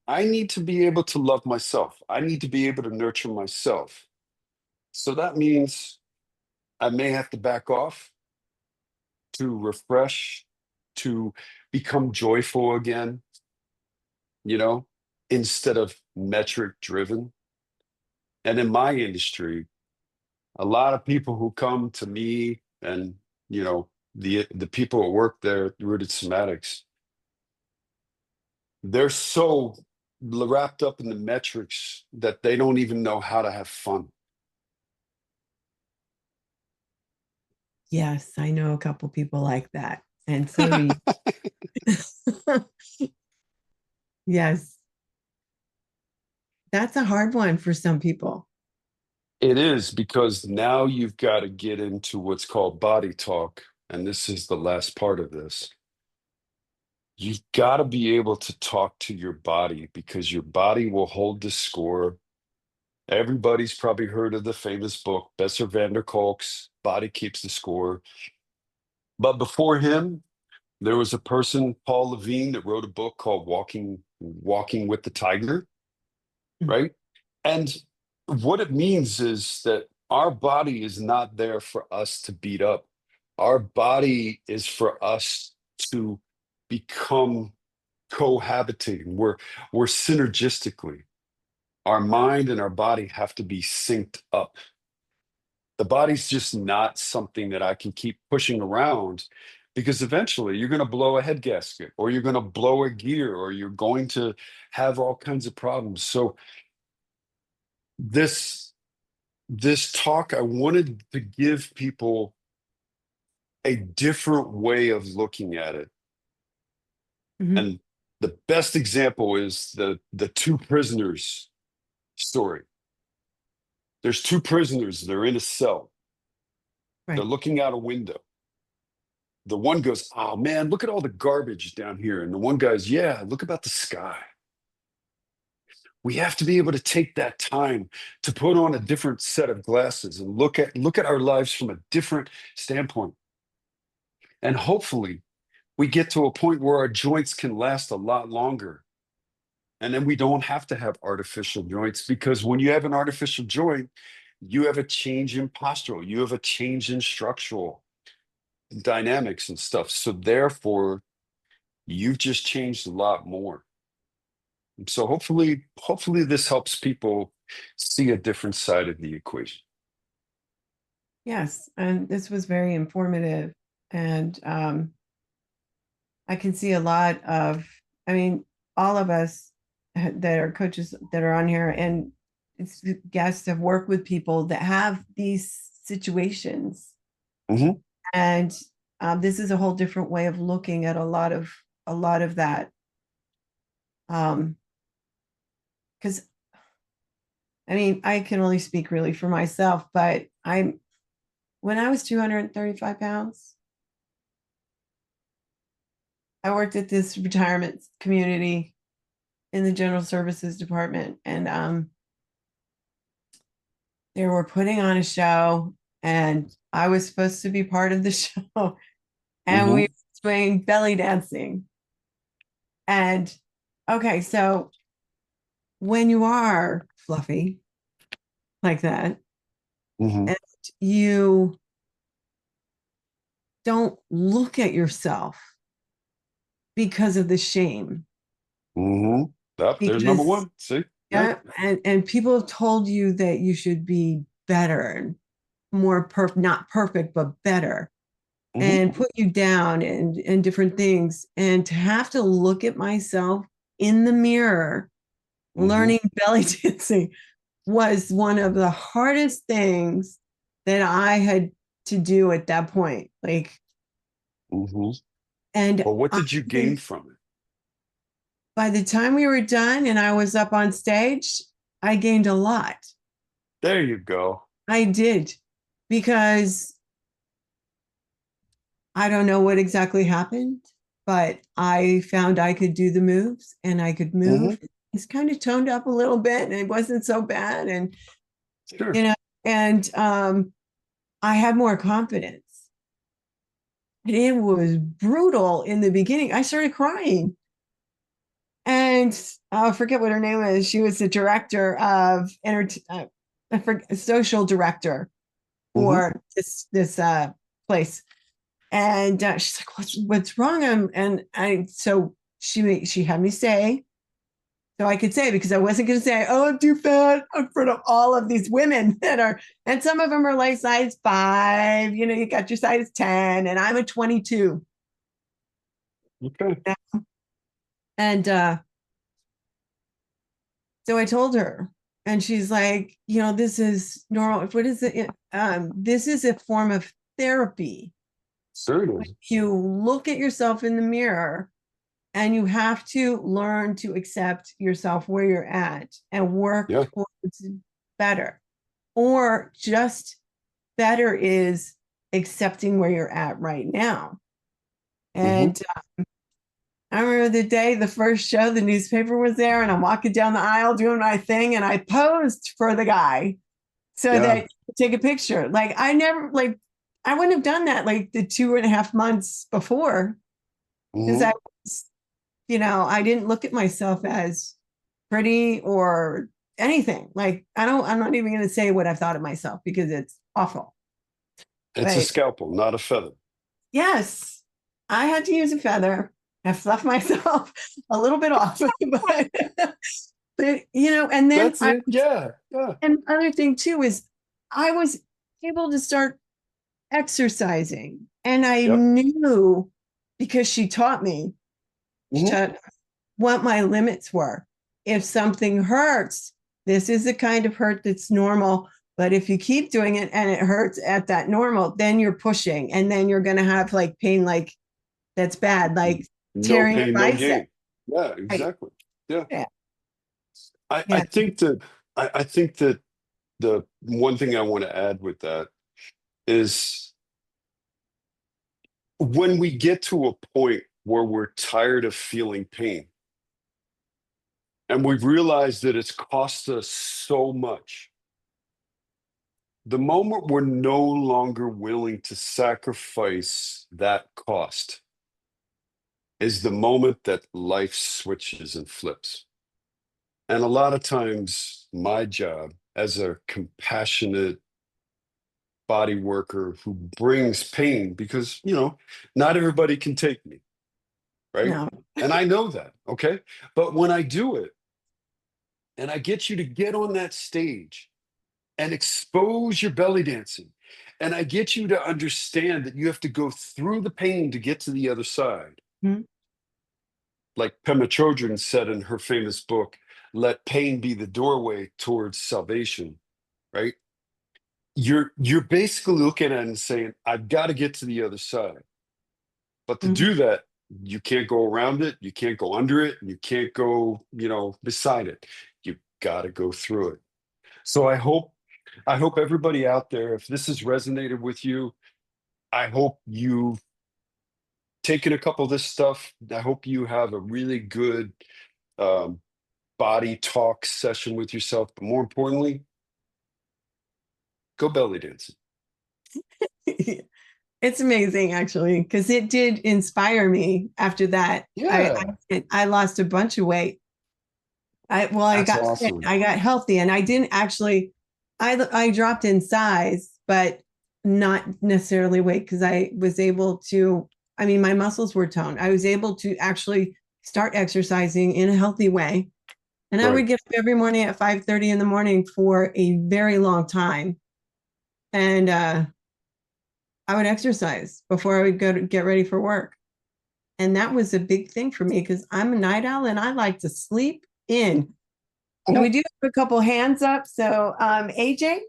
I need to be able to love myself. I need to be able to nurture myself. So that means I may have to back off to refresh, to become joyful again, you know, instead of metric driven. And in my industry, a lot of people who come to me and, the people who work there at Rooted Somatics, they're so wrapped up in the metrics that they don't even know how to have fun. Yes, I know a couple people like that. And so do you. Yes. That's a hard one for some people. It is, because now you've got to get into what's called body talk. And this is the last part of this. You've got to be able to talk to your body, because your body will hold the score. Everybody's probably heard of the famous book, Besser van der Kolk's Body Keeps the Score. But before him, there was a person, Paul Levine, that wrote a book called Walking with the Tiger, right? And what it means is that our body is not there for us to beat up. Our body is for us to become cohabitating. We're synergistically. Our mind and our body have to be synced up. The body's just not something that I can keep pushing around, because eventually you're going to blow a head gasket, or you're going to blow a gear, or you're going to have all kinds of problems. So this talk, I wanted to give people a different way of looking at it. Mhm. And the best example is the two prisoners story. There's two prisoners, they're in a cell. Right. They're looking out a window. The one goes, oh man, look at all the garbage down here. And the one guy's, yeah, look about the sky. We have to be able to take that time to put on a different set of glasses and look at our lives from a different standpoint. And hopefully we get to a point where our joints can last a lot longer. And then we don't have to have artificial joints, because when you have an artificial joint, you have a change in postural, you have a change in structural dynamics and stuff. So therefore, you've just changed a lot more. So hopefully this helps people see a different side of the equation. Yes, and this was very informative. And I can see a lot of, I mean, all of us that are coaches that are on here and it's guests have worked with people that have these situations. Mhm. And this is a whole different way of looking at a lot of that. Because I mean, I can only speak really for myself, but when I was 235 pounds, I worked at this retirement community in the general services department, and they were putting on a show, and I was supposed to be part of the show, and we Mhm. were doing belly dancing. And okay, so when you are fluffy like that, Mhm. and you don't look at yourself because of the shame, Mhm. Yep, there's number because one. See? Yep. yeah, and people have told you that you should be better and more not perfect but better, Mhm. and put you down and different things, and to have to look at myself in the mirror Mhm. learning belly dancing was one of the hardest things that I had to do at that point. Like, Hmm. and Well, what did you gain from it? by the time we were done and I was up on stage, I gained a lot. There you go. I did, because I don't know what exactly happened, but I found I could do the moves and I could Hmm. move. It's kind of toned up a little bit and it wasn't so bad. And, Sure. you know, and I had more confidence. And it was brutal in the beginning. I started crying. And I forget what her name is. She was the director of I forget, social director Hmm. for this place. And she's like, "What's wrong?" So she had me say, so I could say, because I wasn't going to say, "Oh, I'm too fat," in front of all of these women that are, and some of them are like size 5. You know, you got your size 10, and I'm a 22. Okay. And so I told her, and she's like, "This is normal. What is it? This is a form of therapy. Certainly. You look at yourself in the mirror and you have to learn to accept yourself where you're at and work Yeah. towards better. Or just better is accepting where you're at right now." Hmm. And I remember the first show, the newspaper was there, and I'm walking down the aisle doing my thing, and I posed for the guy so that Yeah. he could take a picture. Like, I wouldn't have done that like the 2.5 months before, because Hmm. I didn't look at myself as pretty or anything. Like, I'm not even going to say what I've thought of myself because it's awful. It's a But scalpel, not a feather. yes, I had to use a feather. I fluffed myself a little bit off, and then That's it. Yeah. Yeah. and other thing too is I was able to start exercising, and I Yep. knew, because she taught me, she Hmm. taught what my limits were. If something hurts, this is the kind of hurt that's normal. But if you keep doing it and it hurts at that normal, then you're pushing, and then you're going to have like pain, like that's bad, like No tearing your pain, no bicep. gain. Yeah, Right. exactly. Yeah. Yeah. I Yeah. think that I think that the one thing I want to add with that is when we get to a point where we're tired of feeling pain and we've realized that it's cost us so much, the moment we're no longer willing to sacrifice that cost is the moment that life switches and flips. And a lot of times, my job as a compassionate body worker who brings pain, because, not everybody can take me, right? No. And I know that, okay? But when I do it and I get you to get on that stage and expose your belly dancing, and I get you to understand that you have to go through the pain to get to the other side. Mhm. Like Pema Chodron said in her famous book, "Let pain be the doorway towards salvation," right? You're basically looking at it and saying, I've got to get to the other side. But to Mhm. do that, you can't go around it, you can't go under it, you can't go, beside it. You've got to go through it. So I hope everybody out there, if this has resonated with you, I hope you've taken a couple of this stuff. I hope you have a really good um, body talk session with yourself. But more importantly, go belly dancing. It's amazing, actually, because it did inspire me after that. Yeah, I lost a bunch of weight. I that's got fit, awesome. I got healthy, and I didn't actually. I dropped in size, but not necessarily weight, because I was able to. I mean, my muscles were toned. I was able to actually start exercising in a healthy way, and I Right. would get up every morning at 5:30 in the morning for a very long time, and I would exercise before I would go to get ready for work. And that was a big thing for me because I'm a night owl and I like to sleep in. And we do have a couple hands up. So AJ,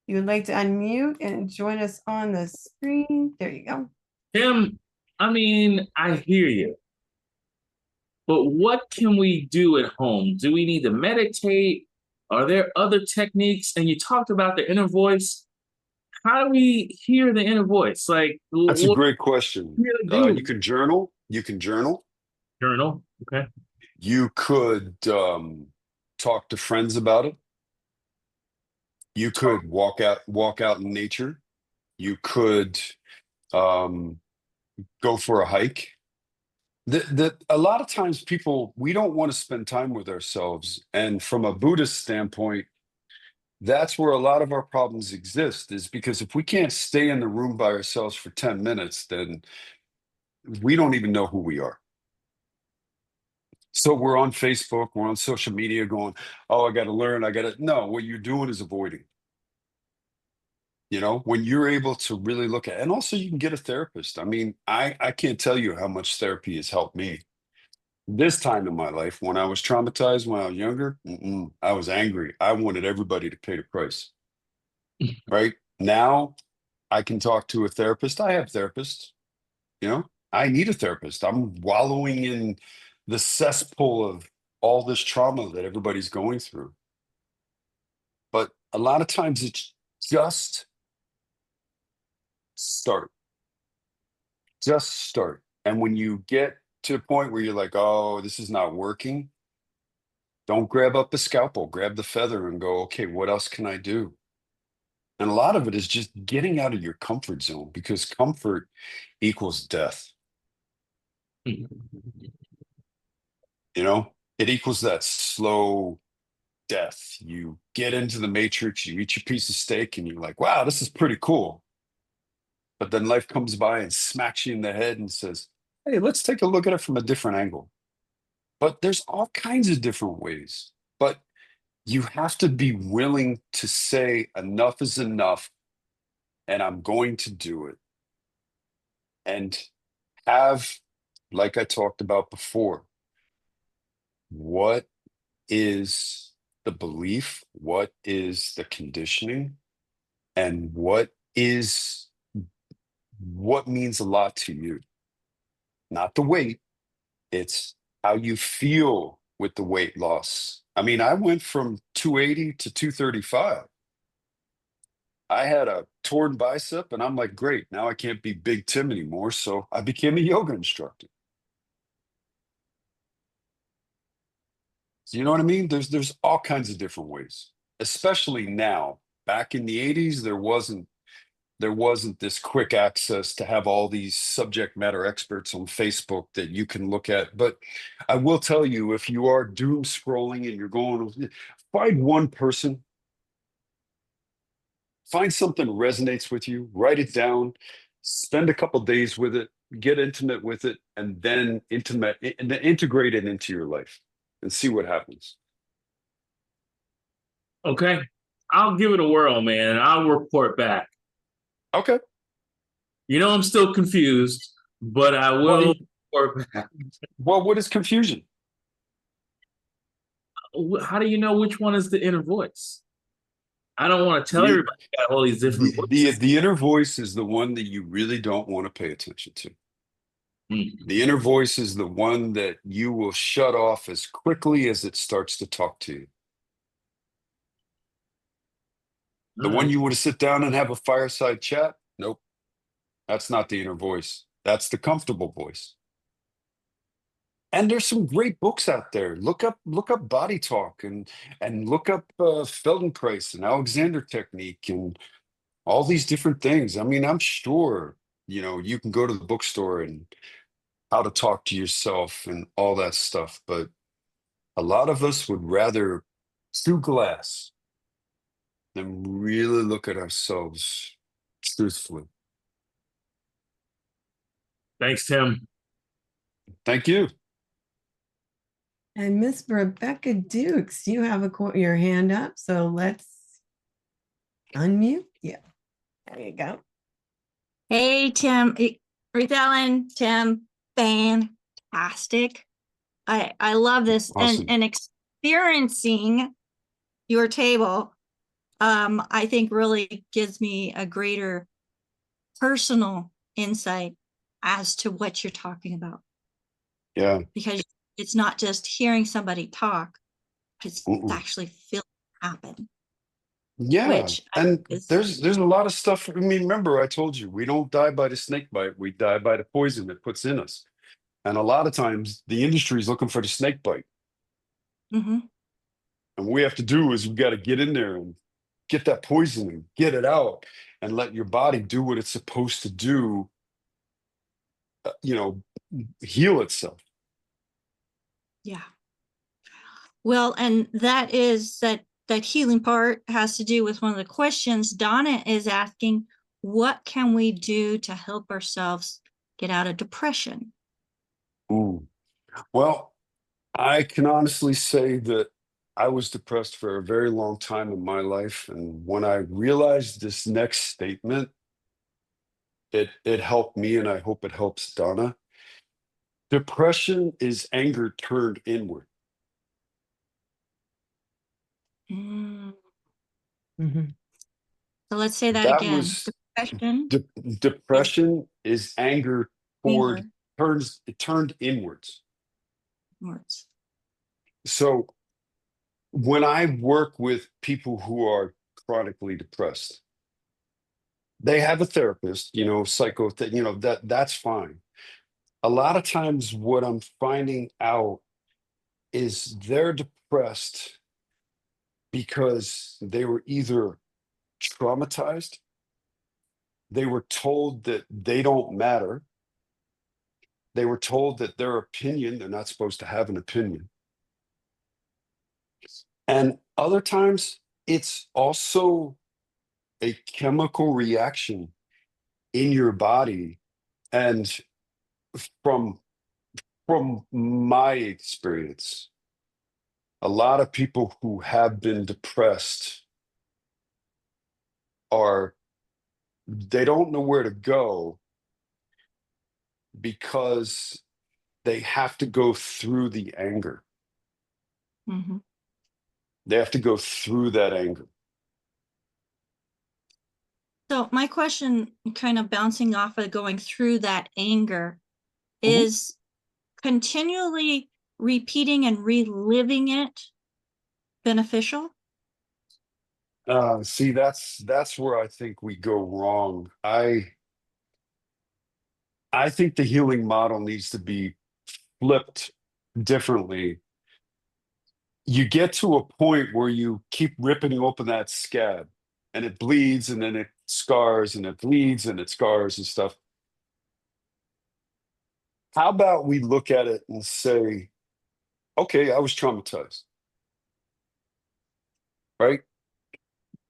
You would like to unmute and join us on the screen. There you go. Tim, I mean, I hear you, but what can we do at home? Do we need to meditate? Are there other techniques? And you talked about the inner voice. How do we hear the inner voice? Like, That's a what great question. do we really do? You can journal. You can journal. Journal. Okay. You could talk to friends about it. You could walk out in nature. You could go for a hike. A lot of times people, we don't want to spend time with ourselves. And from a Buddhist standpoint, that's where a lot of our problems exist, is because if we can't stay in the room by ourselves for 10 minutes, then we don't even know who we are. So we're on Facebook, we're on social media going, oh, I got to learn. No, what you're doing is avoiding. You know, when you're able to really look at, and also you can get a therapist. I mean, I can't tell you how much therapy has helped me. This time in my life, when I was traumatized, when I was younger, I was angry. I wanted everybody to pay the price. Right now, I can talk to a therapist. I have therapists. You know, I need a therapist. I'm wallowing in the cesspool of all this trauma that everybody's going through. But a lot of times it's just start. Just start. And when you get to the point where you're like, oh, this is not working, don't grab up the scalpel, grab the feather and go, okay, what else can I do? And a lot of it is just getting out of your comfort zone, because comfort equals death. You know, it equals that slow death. You get into the matrix, you eat your piece of steak, and you're like, wow, this is pretty cool. But then life comes by and smacks you in the head and says, hey, let's take a look at it from a different angle. But there's all kinds of different ways. But you have to be willing to say enough is enough, and I'm going to do it. And have, like I talked about before, what is the belief? What is the conditioning? And what means a lot to you? Not the weight, it's how you feel with the weight loss. I mean, I went from 280 to 235. I had a torn bicep, and I'm like, great, now I can't be Big Tim anymore. So I became a yoga instructor. So you know what I mean? There's all kinds of different ways, especially now. Back in the 80s, there wasn't this quick access to have all these subject matter experts on Facebook that you can look at. But I will tell you, if you are doom scrolling and you're going, find one person, find something that resonates with you, write it down, spend a couple days with it, get intimate with it, and then integrate it into your life and see what happens. Okay. I'll give it a whirl, man. I'll report back. Okay. You know, I'm still confused, but I will report back. Well, what is confusion? How do you know which one is the inner voice? I don't want to tell everybody about all these different voices. The inner voice is the one that you really don't want to pay attention to. The inner voice is the one that you will shut off as quickly as it starts to talk to you. The one you want to sit down and have a fireside chat? Nope. That's not the inner voice. That's the comfortable voice. And there's some great books out there. Look up Body Talk and look up Feldenkrais and Alexander Technique and all these different things. I mean, I'm sure, you know, you can go to the bookstore and how to talk to yourself and all that stuff. But a lot of us would rather chew glass than really look at ourselves truthfully. Thanks, Tim. Thank you. And Miss Rebecca Dukes, you have your hand up, so let's unmute. Yeah, there you go. Hey, Tim, Ruth Ellen, Tim, fantastic. I love this. Awesome. And experiencing your table I think really gives me a greater personal insight as to what you're talking about. Yeah. Because it's not just hearing somebody talk, it's Mm-mm. actually feeling it happen. Yeah. Which And is, there's a lot of stuff. I mean, remember I told you, we don't die by the snake bite, we die by the poison it puts in us. And a lot of times the industry is looking for the snake bite. mhm. And what we have to do is we got to get in there and get that poison and get it out and let your body do what it's supposed to do, heal itself. Yeah. Well, and that healing part has to do with one of the questions Donna is asking. What can we do to help ourselves get out of depression? Ooh. Well, I can honestly say that I was depressed for a very long time in my life. And when I realized this next statement, it helped me, and I hope it helps Donna. Depression is anger turned inward. Mm. Mhm. So let's say that That again. was Depression de- is depression is anger anger turned inwards. words. So when I work with people who are chronically depressed, they have a therapist, that's fine. A lot of times what I'm finding out is they're depressed because they were either traumatized, they were told that they don't matter, they were told that their opinion, they're not supposed to have an opinion. And other times it's also a chemical reaction in your body. And from my experience, a lot of people who have been depressed they don't know where to go because they have to go through the anger. Mhm. They have to go through that anger. So my question, kind of bouncing off of going through that anger, Mhm. is continually repeating and reliving it beneficial? See, that's where I think we go wrong. I think the healing model needs to be flipped differently. You get to a point where you keep ripping open that scab and it bleeds and then it scars and it bleeds and it scars and stuff. How about we look at it and say, okay, I was traumatized, right?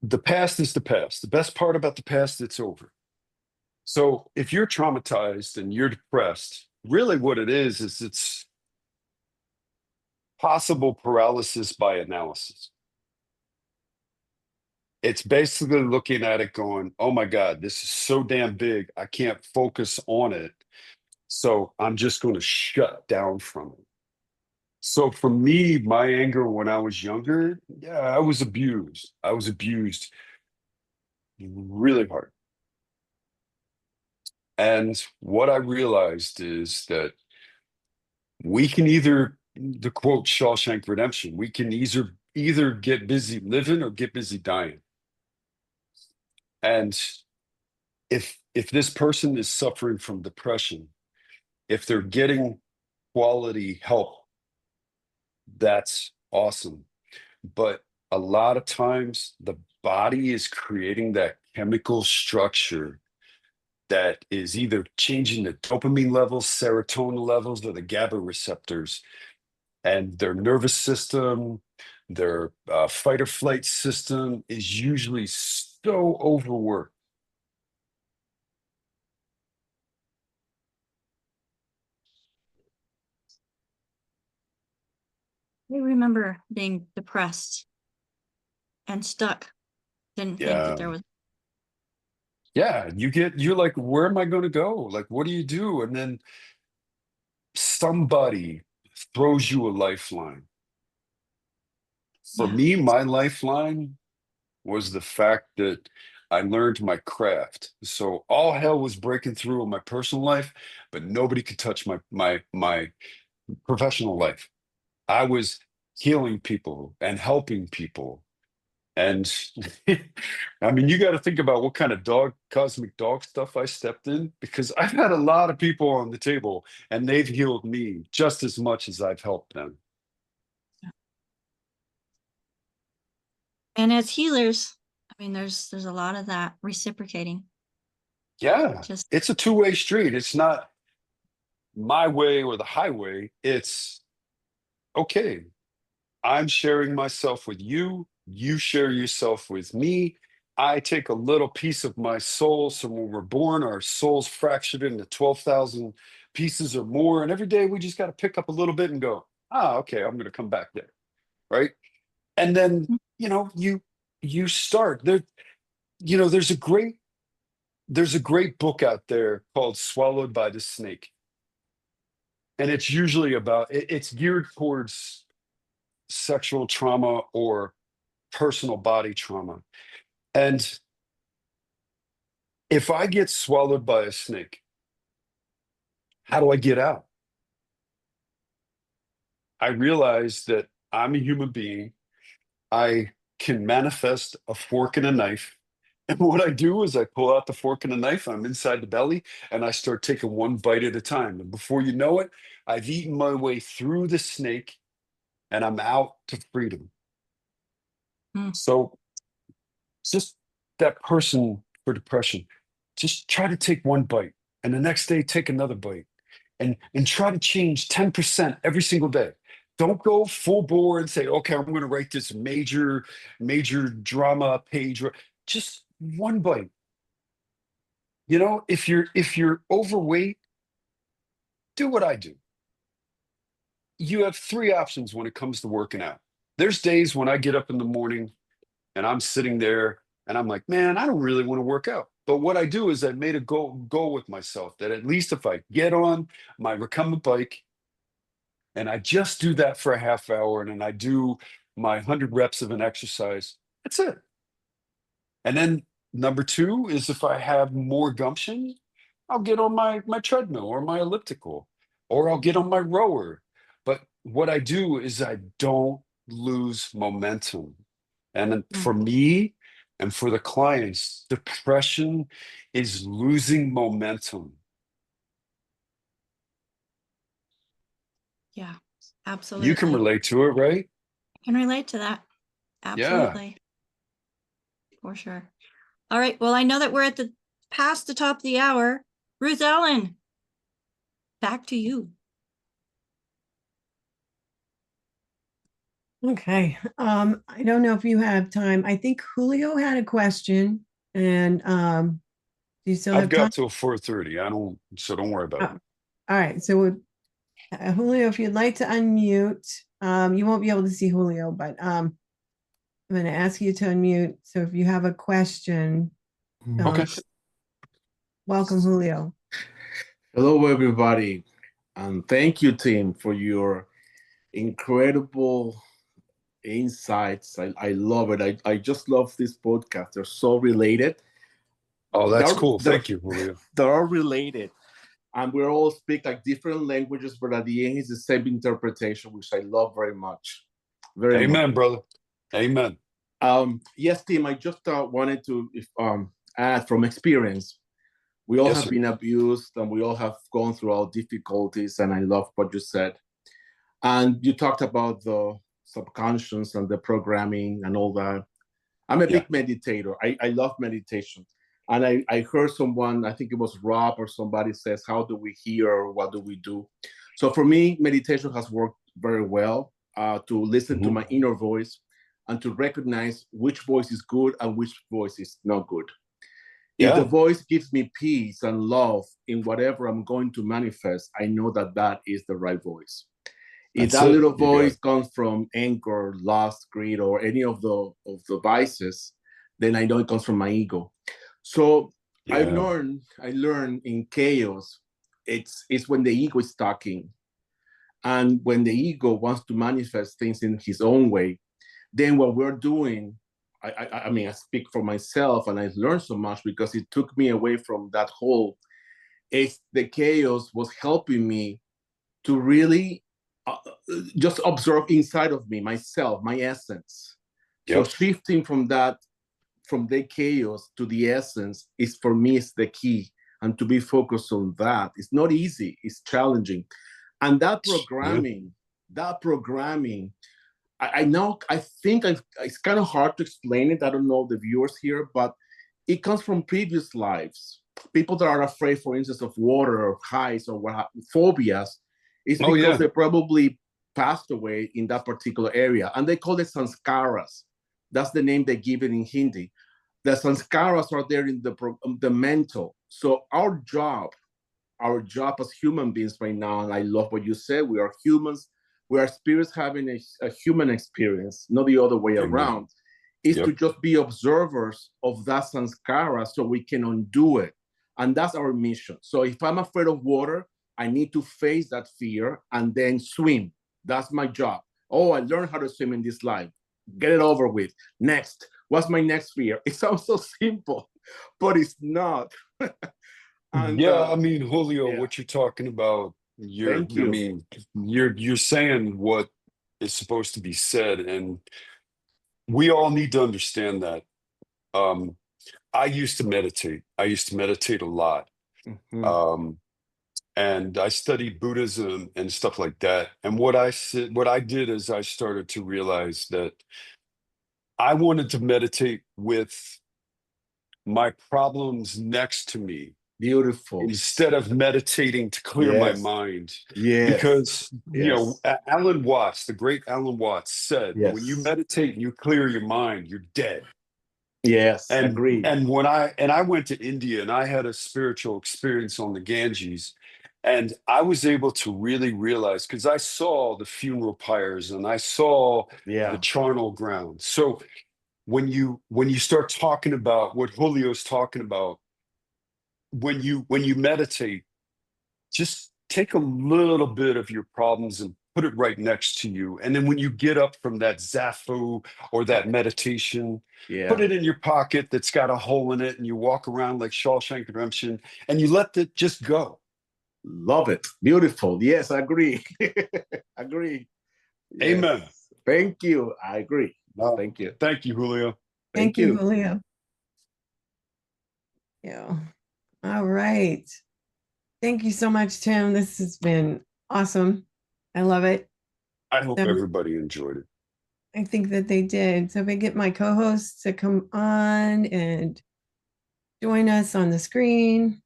The past is the past. The best part about the past, it's over. So if you're traumatized and you're depressed, really what it is it's possible paralysis by analysis. It's basically looking at it going, oh my God, this is so damn big. I can't focus on it. So I'm just going to shut down from it. So for me, my anger when I was younger, yeah, I was abused. I was abused really hard. And what I realized is that we can either, the quote Shawshank Redemption, we can either get busy living or get busy dying. And if this person is suffering from depression, if they're getting quality help, that's awesome. But a lot of times the body is creating that chemical structure that is either changing the dopamine levels, serotonin levels, or the GABA receptors, and their nervous system, their fight or flight system is usually so overworked. I remember being depressed and stuck. Didn't think that Yeah. there was. Yeah. You're like, where am I going to go? Like, what do you do? And then somebody throws you a lifeline. For Yeah. me, my lifeline was the fact that I learned my craft. So all hell was breaking through in my personal life, but nobody could touch my professional life. I was healing people and helping people. And I mean, you got to think about what kind of cosmic dog stuff I stepped in, because I've had a lot of people on the table and they've healed me just as much as I've helped them. And as healers, I mean, there's a lot of that reciprocating. Yeah, Just it's a two-way street. It's not my way or the highway. It's okay, I'm sharing myself with you. You share yourself with me. I take a little piece of my soul. So when we're born, our soul's fractured into 12,000 pieces or more. And every day we just got to pick up a little bit and go, okay, I'm going to come back there. Right. And then, you start there. There's a great book out there called Swallowed by the Snake. And it's usually it's geared towards sexual trauma or personal body trauma. And if I get swallowed by a snake, how do I get out? I realize that I'm a human being. I can manifest a fork and a knife. And what I do is I pull out the fork and the knife, I'm inside the belly, and I start taking one bite at a time. And before you know it, I've eaten my way through the snake and I'm out to freedom. So just that person for depression, just try to take one bite and the next day take another bite and try to change 10% every single day. Don't go full bore and say, okay, I'm going to write this major drama page. Just one bite. If you're overweight, do what I do. You have three options when it comes to working out. There's days when I get up in the morning and I'm sitting there and I'm like, man, I don't really want to work out. But what I do is I made a goal with myself that at least if I get on my recumbent bike and I just do that for a half hour and then I do my 100 reps of an exercise, that's it. And then number two is if I have more gumption, I'll get on my treadmill or my elliptical, or I'll get on my rower. But what I do is I don't lose momentum. And then for me and for the clients, depression is losing momentum. yeah, absolutely. You can relate to it, right? I can relate to that. Absolutely. For sure. All right. Well, I know that we're past the top of the hour. Ruth Ellen, back to you. Okay. I don't know if you have time. I think Julio had a question, and do you still have I've time? got till 4:30. So don't worry about it. All right. So Julio, if you'd like to unmute, you won't be able to see Julio, but I'm going to ask you to unmute. So if you have a question, Okay. welcome, Julio. Hello, everybody. And thank you, Tim, for your incredible insights. I love it. I just love this podcast. They're so related. Oh, that's cool. Thank you, Julio. They're all related. And we all speak like different languages, but at the end, it's the same interpretation, which I love very much. Amen, brother. Amen. Yes, Tim, I just wanted to add from experience. We all have been abused and we all have gone through our difficulties. And I love what you said. And you talked about the subconscious and the programming and all that. I'm a big meditator. I love meditation. And I heard someone, I think it was Rob or somebody says, how do we hear or what do we do? So for me, meditation has worked very well to listen to my inner voice and to recognize which voice is good and which voice is not good. If the voice gives me peace and love in whatever I'm going to manifest, I know that that is the right voice. If that little voice comes from anger, lust, greed, or any of the vices, then I know it comes from my ego. So I learned in chaos, it's when the ego is talking. And when the ego wants to manifest things in his own way, then what we're doing I mean, I speak for myself, and I learned so much because it took me away from that whole. The chaos was helping me to really just observe inside of me, myself, my essence. So Yep. shifting from the chaos to the essence is, for me, is the key. And to be focused on that, it's not easy, it's challenging. And that programming, I know, I think it's kind of hard to explain it. I don't know the viewers here, but it comes from previous lives. People that are afraid, for instance, of water or heights or phobias, is because they probably passed away in that particular area. And they call it sanskaras. That's the name they give it in Hindi. The sanskaras are there in the mental. So our job as human beings right now, and I love what you said, we are humans, we are spirits having a human experience, not the other way around, is to just be observers of that sanskara so we can undo it. And that's our mission. So if I'm afraid of water, I need to face that fear and then swim. That's my job. Oh, I learned how to swim in this life. Get it over with. Next. What's my next fear? It sounds so simple, but it's not. And, I mean, Julio, what you're talking about, you're saying what is supposed to be said, and we all need to understand that. I used to meditate. I used to meditate a lot. And I studied Buddhism and stuff like that. And what I did is I started to realize that I wanted to meditate with my problems next to me. Beautiful. Instead of meditating to clear my mind. Because, Alan Watts, the great Alan Watts said, when you meditate and you clear your mind, you're dead. Yes, and, agreed. And when I went to India and I had a spiritual experience on the Ganges, and I was able to really realize, because I saw the funeral pyres and I saw the charnel ground. So when you start talking about what Julio's talking about, when you meditate, just take a little bit of your problems and put it right next to you. And then when you get up from that zafu or that meditation, put it in your pocket that's got a hole in it, and you walk around like Shawshank Redemption, and you let it just go. Love it. Beautiful. Yes, I agree. Agree. Yes. Amen. Thank you. I agree. Thank you. Thank you, Julio. Thank you, Julio. Yeah. All right. Thank you so much, Tim. This has been awesome. I love it. I hope everybody enjoyed it. I think that they did. So if I get my co-hosts to come on and join us on the screen,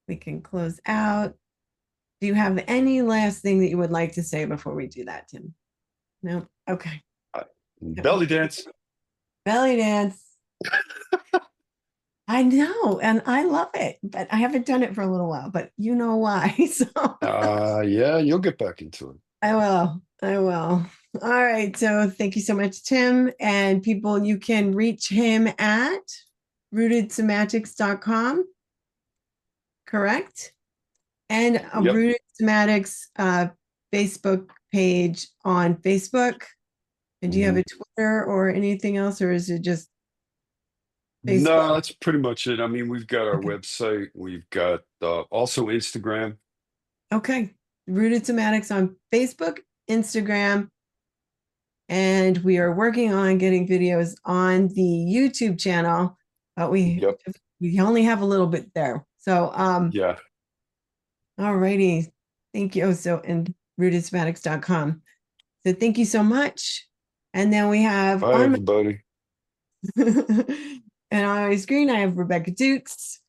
we can close out. Do you have any last thing that you would like to say before we do that, Tim? No? Okay. Belly dance. Belly dance. I know, and I love it, but I haven't done it for a little while, but you know why. So yeah, you'll get back into it. I will. All right. So thank you so much, Tim. And people, you can reach him at rootedsomatics.com. Correct? And a Rooted Somatics Facebook page on Facebook. And do you have a Twitter or anything else, or is it just Facebook? No, that's pretty much it. I mean, we've got our website. We've got also Instagram. Okay. Rooted Somatics on Facebook, Instagram. And we are working on getting videos on the YouTube channel, but we only have a little bit there. So all righty. Thank you. So, and rootedsomatics.com. So thank you so much. And then we have Bye, everybody. And on my screen, I have Rebecca Dukes,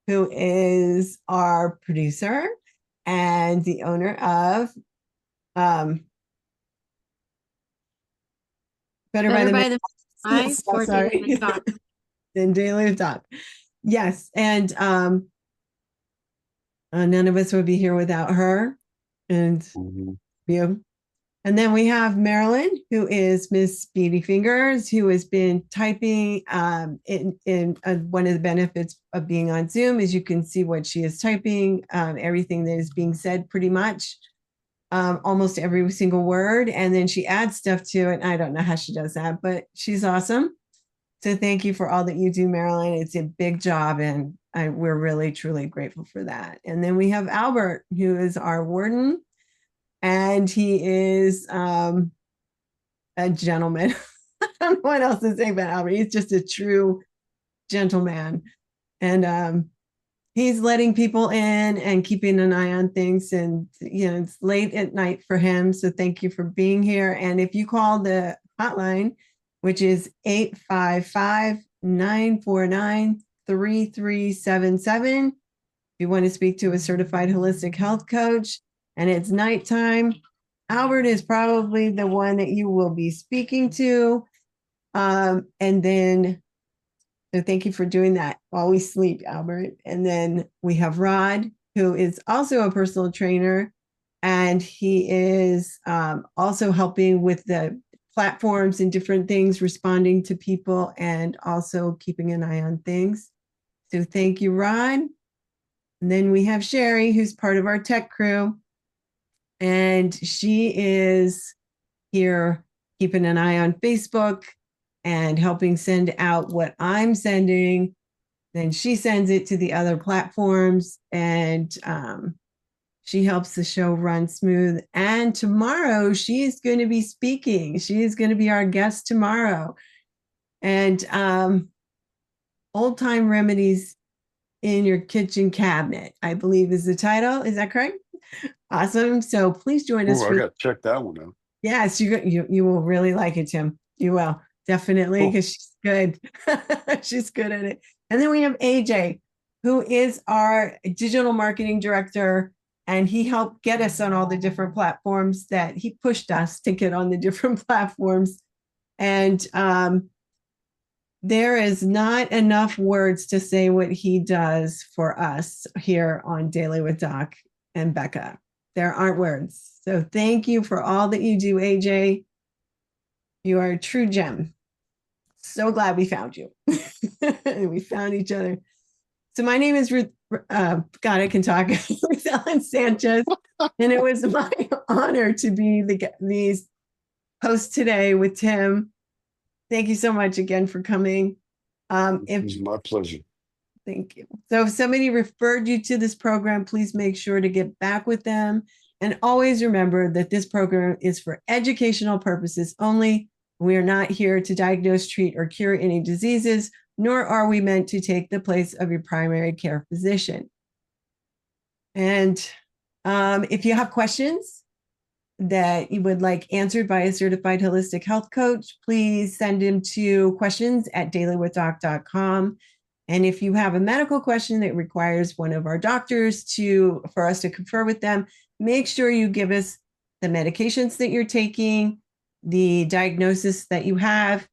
who is our producer and the owner of Better by the Then Daily Talk. Yes. And none of us would be here without her and you. And then we have Marilyn, who is Miss Speedy Fingers, who has been typing in one of the benefits of being on Zoom is you can see what she is typing, everything that is being said pretty much, almost every single word. And then she adds stuff to it. I don't know how she does that, but she's awesome. So thank you for all that you do, Marilyn. It's a big job, and we're really, truly grateful for that. And then we have Albert, who is our warden, and he is a gentleman. I don't know what else to say about Albert. He's just a true gentleman. And he's letting people in and keeping an eye on things. And, it's late at night for him. So thank you for being here. And if you call the hotline, which is 855-949-3377, if you want to speak to a certified holistic health coach and it's nighttime, Albert is probably the one that you will be speaking to. So thank you for doing that while we sleep, Albert. And then we have Rod, who is also a personal trainer, and he is also helping with the platforms and different things, responding to people and also keeping an eye on things. So thank you, Rod. And then we have Sherry, who's part of our tech crew, and she is here keeping an eye on Facebook and helping send out what I'm sending. Then she sends it to the other platforms, and she helps the show run smooth. And tomorrow she is going to be speaking. She is going to be our guest tomorrow. And Old Time Remedies in Your Kitchen Cabinet, I believe is the title. Is that correct? Awesome. So please join us. I got to check that one out. Yes, you will really like it, Tim. You will. Definitely, because she's good. She's good at it. And then we have AJ, who is our digital marketing director, and he helped get us on all the different platforms that he pushed us to get on the different platforms. And there is not enough words to say what he does for us here on Daily with Doc and Becca. There aren't words. So thank you for all that you do, AJ. You are a true gem. So glad we found you. We found each other. So my name is Ruth. God, I can talk. Ruth Ellen Sanchez, and it was my honor to be the host today with Tim. Thank you so much again for coming. It was my pleasure. Thank you. So if somebody referred you to this program, please make sure to get back with them. And always remember that this program is for educational purposes only. We are not here to diagnose, treat, or cure any diseases, nor are we meant to take the place of your primary care physician. And if you have questions that you would like answered by a certified holistic health coach, please send them to questions@dailywithdoc.com. And if you have a medical question that requires one of our doctors for us to confer with them, make sure you give us the medications that you're taking, the diagnosis that you have,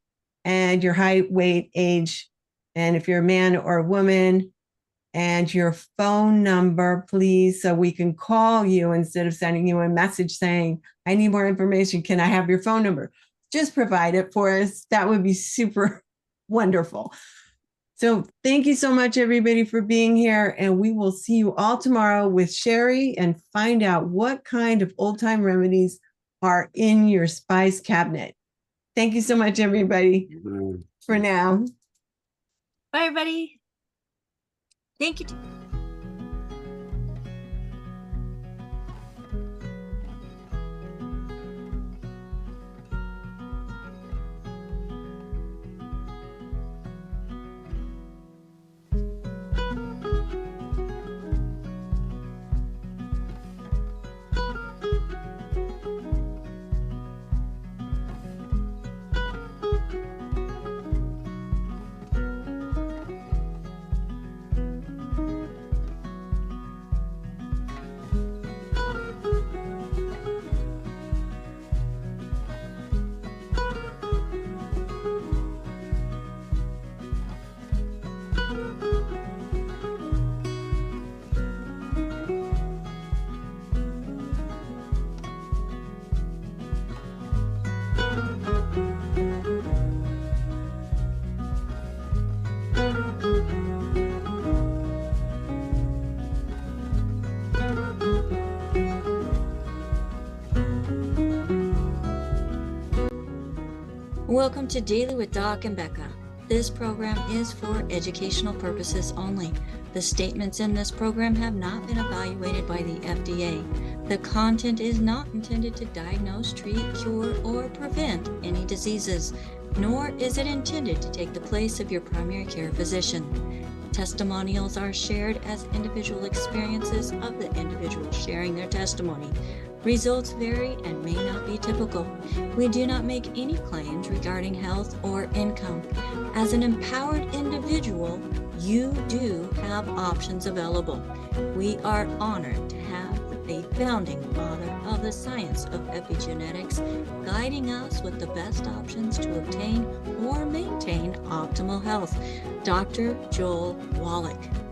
and your height, weight, age, and if you're a man or a woman, and your phone number, please, so we can call you instead of sending you a message saying, I need more information. Can I have your phone number? Just provide it for us. That would be super wonderful. So thank you so much, everybody, for being here. And we will see you all tomorrow with Sherry and find out what kind of old-time remedies are in your spice cabinet. Thank you so much, everybody, for now. Bye, everybody. Thank you. Welcome to Daily with Doc and Becca. This program is for educational purposes only. The statements in this program have not been evaluated by the FDA. The content is not intended to diagnose, treat, cure, or prevent any diseases, nor is it intended to take the place of your primary care physician. Testimonials are shared as individual experiences of the individual sharing their testimony. Results vary and may not be typical. We do not make any claims regarding health or income. As an empowered individual, you do have options available. We are honored to have a founding father of the science of epigenetics guiding us with the best options to obtain or maintain optimal health, Dr. Joel Wallach.